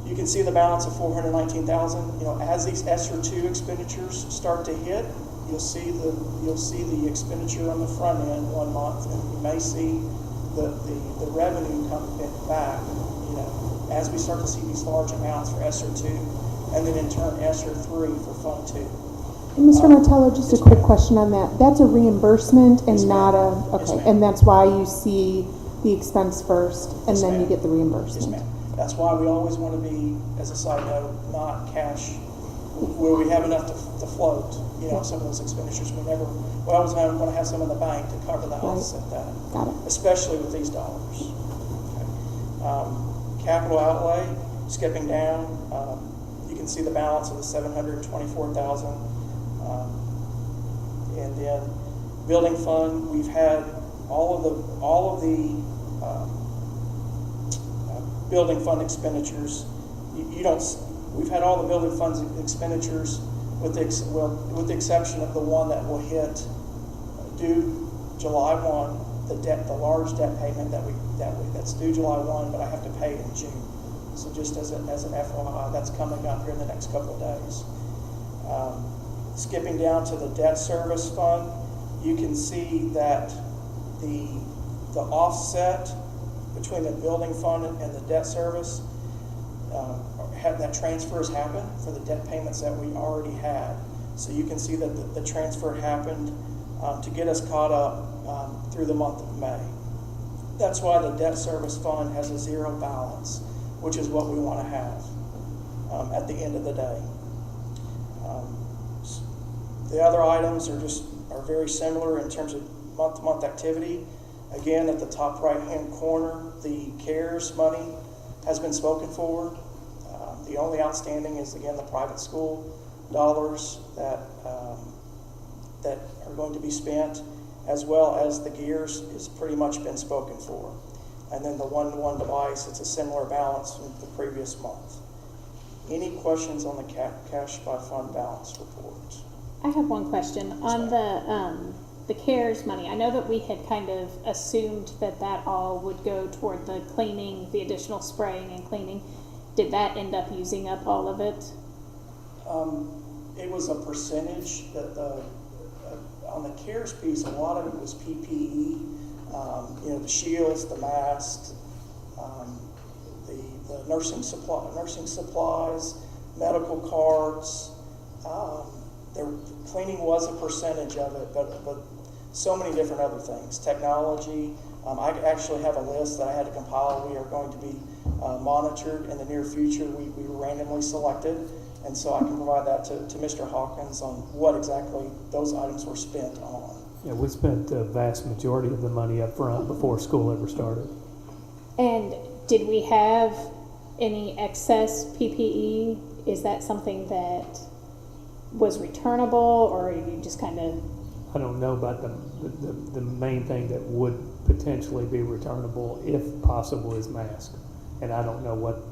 you can see the balance of $419,000. You know, as these ESSER 2 expenditures start to hit, you'll see the expenditure on the front end 1 month, and you may see the revenue come back. You know, as we start to see these large amounts for ESSER 2, and then in turn ESSER 3 for Fund 2. And Mr. Martello, just a quick question on that. That's a reimbursement and not a, okay, and that's why you see the expense first and then you get the reimbursement. Yes, ma'am. That's why we always want to be, as a side note, not cash, where we have enough to float, you know, some of those expenditures. We always want to have some in the bank to cover that, offset that. Got it. Especially with these dollars. Okay. Capital outlay, skipping down, you can see the balance of the $724,000. And then building fund, we've had all of the building fund expenditures. We've had all the building funds expenditures with the exception of the one that will hit due July 1, the large debt payment that's due July 1, but I have to pay it in June. So just as an FYI, that's coming up here in the next couple of days. Skipping down to the debt service fund, you can see that the offset between the building fund and the debt service, that transfers happened for the debt payments that we already had. So you can see that the transfer happened to get us caught up through the month of May. That's why the debt service fund has a zero balance, which is what we want to have at the end of the day. The other items are very similar in terms of month-to-month activity. Again, at the top right-hand corner, the CARES money has been spoken for. The only outstanding is, again, the private school dollars that are going to be spent, as well as the GEARS has pretty much been spoken for. And then the one-to-one device, it's a similar balance from the previous month. Any questions on the cash by fund balance report? I have one question on the CARES money. I know that we had kind of assumed that all would go toward the cleaning, the additional spraying and cleaning. Did that end up using up all of it? It was a percentage that on the CARES piece, a lot of it was PPE. The shields, the masks, the nursing supplies, medical cards. Cleaning was a percentage of it, but so many different other things. Technology, I actually have a list that I had to compile. We are going to be monitored in the near future. We were randomly selected, and so I can provide that to Mr. Hawkins on what exactly those items were spent on. Yeah, we spent the vast majority of the money up front before school ever started. And did we have any excess PPE? Is that something that was returnable, or you just kind of? I don't know about the main thing that would potentially be returnable, if possible, is masks. And I don't know what,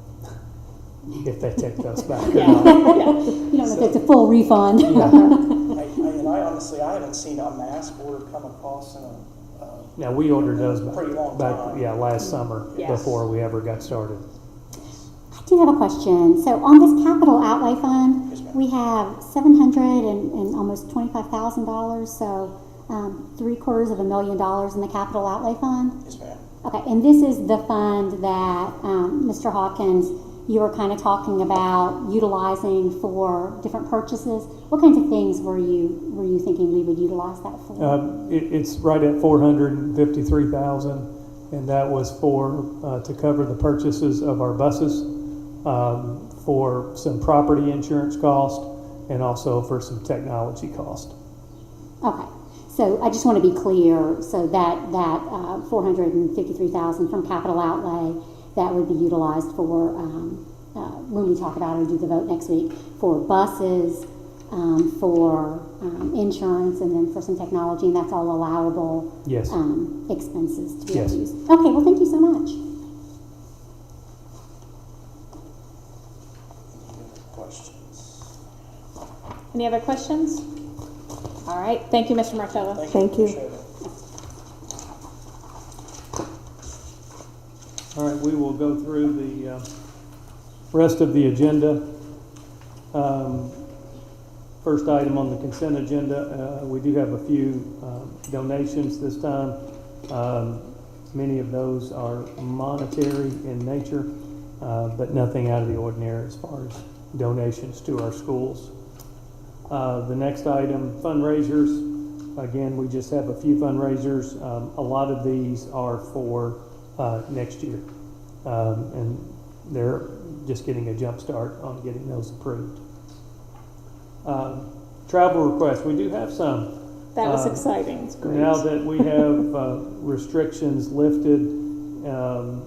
if they take those back or Yeah. not. You don't know if it's a full refund. I honestly, I haven't seen a mask order come across in a Now, we ordered those pretty long back time. last summer, Yes. before we ever got started. I do have a question. So on this capital outlay fund, Yes, ma'am. we have $700 and almost $25,000, so $750,000 in the capital outlay fund. Yes, ma'am. Okay, and this is the fund that Mr. Hawkins, you were kind of talking about utilizing for different purchases. What kinds of things were you thinking we would utilize that for? It's right at $453,000, and that was for to cover the purchases of our buses, for some property insurance cost, and also for some technology cost. Okay, so I just want to be clear, so that $453,000 from capital outlay, that would be utilized for, when we talk about it or do the vote next week, for buses, for insurance, and then for some technology, and that's all allowable Yes. expenses to be Yes. able to use. Okay, well, thank you so much. Questions? Any other questions? All right, thank you, Mr. Martella. Thank you. Appreciate it. All right, we will go through the rest of the agenda. First item on the consent agenda, we do have a few donations this time. Many of those are monetary in nature, but nothing out of the ordinary as far as donations to our schools. The next item, fundraisers. Again, we just have a few fundraisers. A lot of these are for next year, and they're just getting a jump start on getting those approved. Travel requests, we do have some. That was exciting. It's great. Now that we have restrictions lifted, a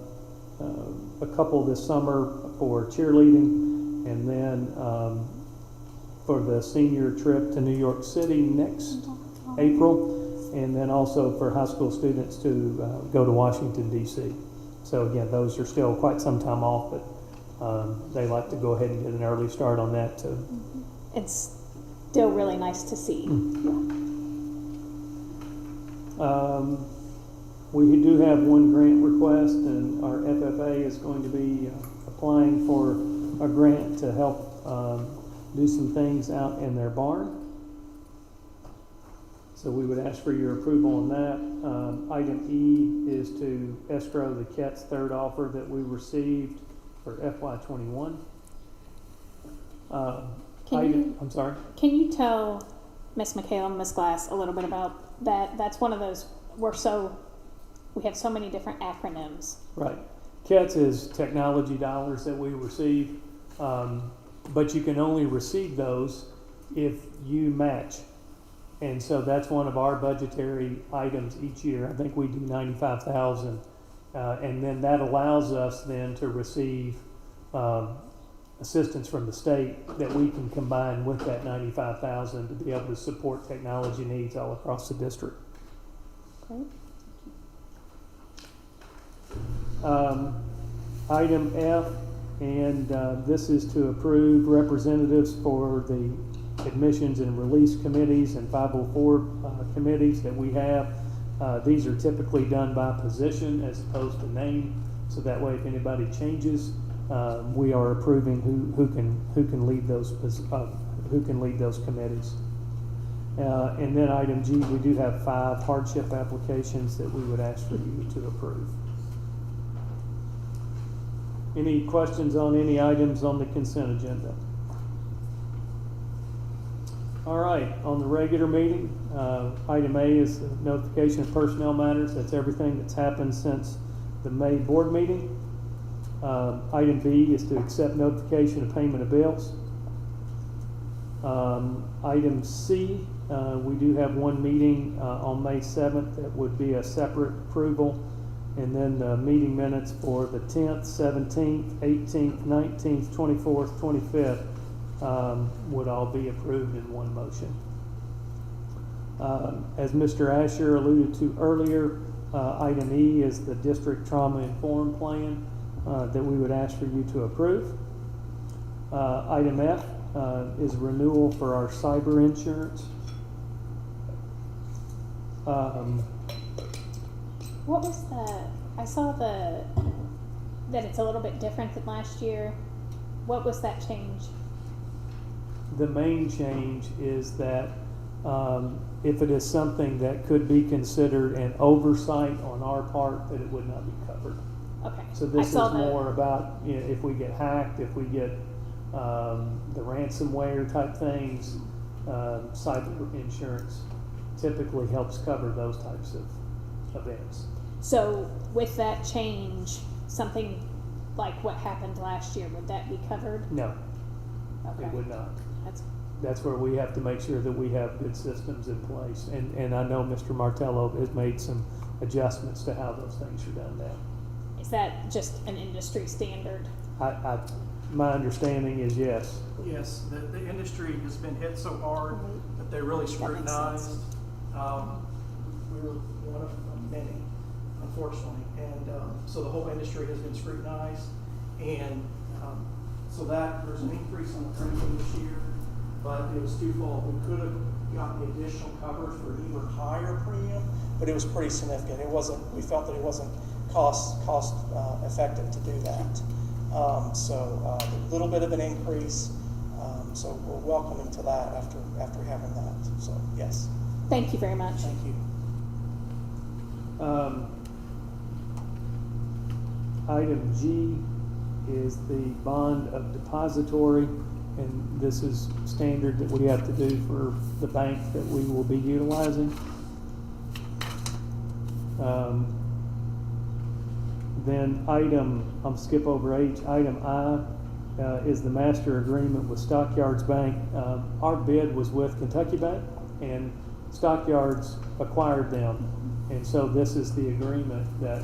couple this summer for cheerleading, and then for the senior trip to New York City next April, and then also for high school students to go to Washington, D.C. So again, those are still quite some time off, but they like to go ahead and get an early start on that too. It's still really nice to see. We do have one grant request, and our FFA is going to be applying for a grant to help do some things out in their barn. So we would ask for your approval on that. Item E is to escrow the CAT's third offer that we received for FY21. I'm sorry. Can you tell Miss Michaela and Miss Glass a little bit about that? That's one of those, we have so many different acronyms. Right. CATS is technology dollars that we receive, but you can only receive those if you match. And so that's one of our budgetary items each year. I think we do 95,000, and then that allows us then to receive assistance from the state that we can combine with that 95,000 to be able to support technology needs all across the district. Great. Item F, and this is to approve representatives for the admissions and release committees and 504 committees that we have. These are typically done by position as opposed to name, so that way if anybody changes, we are approving who can lead those committees. And then item G, we do have 5 hardship applications that we would ask for you to approve. Any questions on any items on the consent agenda? All right, on the regular meeting, item A is the notification of personnel matters. That's everything that's happened since the May board meeting. Item B is to accept notification of payment of bills. Item C, we do have one meeting on May 7th that would be a separate approval. And then the meeting minutes for the 10th, 17th, 18th, 19th, 24th, 25th would all be approved in one motion. As Mr. Asher alluded to earlier, item E is the district trauma informed plan that we would ask for you to approve. Item F is renewal for our cyber insurance. What was I saw that it's a little bit different than last year. What was that change? The main change is that if it is something that could be considered an oversight on our part, that it would not be covered. Okay. So this is more about, you know, if we get hacked, if we get the ransomware type things, cyber insurance typically helps cover those types of events. So with that change, something like what happened last year, would that be covered? No, Okay. it would not. That's where we have to make sure that we have good systems in place. And I know Mr. Martello has made some adjustments to how those things are done now. Is that just an industry standard? My understanding is yes. Yes, the industry has been hit so hard that they really scrutinized. We were one of many, unfortunately, and so the whole industry has been scrutinized, and so that there's an increase on the premium this year, but it was twofold. We could have gotten the additional coverage for an even higher premium, but it was pretty significant. It wasn't. We felt that it wasn't cost effective to do that. So a little bit of an increase. So we're welcoming to that after having that. So yes. Thank you very much. Thank you. Item G is the bond of depository, and this is standard that we have to do for the bank that we will be utilizing. Then I'll skip over H. Item I is the master agreement with Stockyards Bank. Our bid was with Kentucky Bank, and Stockyards acquired them. And so this is the agreement that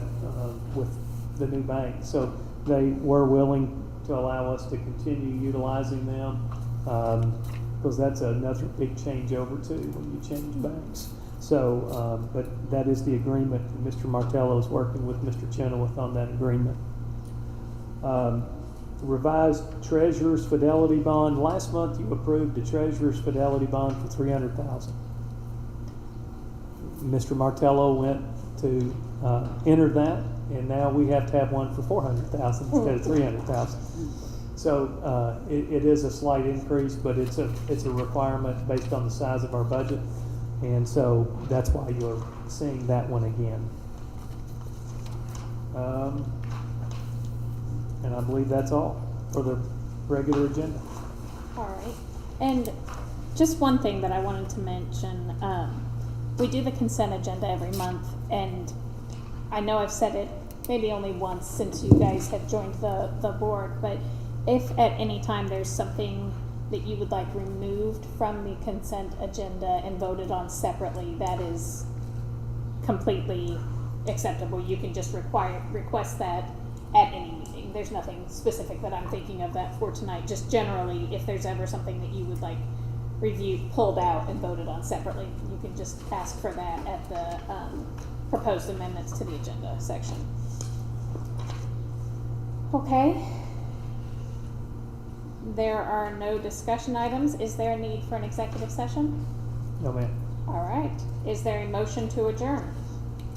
with the new bank. So they were willing to allow us to continue utilizing them, because that's another big changeover too when you change banks. So, but that is the agreement. Mr. Martello is working with Mr. Chenoweth on that agreement. Revised Treasurer's Fidelity Bond. Last month you approved the Treasurer's Fidelity Bond for $300,000. Mr. Martello went to enter that, and now we have to have one for $400,000 instead of $300,000. So it is a slight increase, but it's a requirement based on the size of our budget, and so that's why you're seeing that one again. And I believe that's all for the regular agenda. All right. And just one thing that I wanted to mention, we do the consent agenda every month, and I know I've said it maybe only once since you guys have joined the board, but if at any time there's something that you would like removed from the consent agenda and voted on separately, that is completely acceptable. You can just request that at any meeting. There's nothing specific that I'm thinking of that for tonight. Just generally, if there's ever something that you would like reviewed, pulled out, and voted on separately, you can just ask for that at the proposed amendments to the agenda section. Okay. There are no discussion items. Is there a need for an executive session? No, ma'am. All right. Is there a motion to adjourn?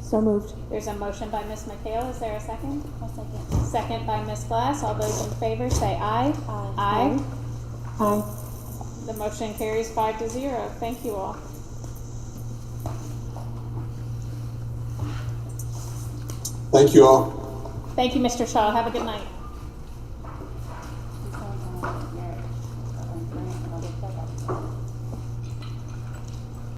So moved. There's a motion by Ms. McHale. Is there a second? A second. Second by Ms. Glass. All those in favor say aye. Aye. Aye. The motion carries 5-0. Thank you all. Thank you all. Thank you, Mr. Shaw. Have a good night.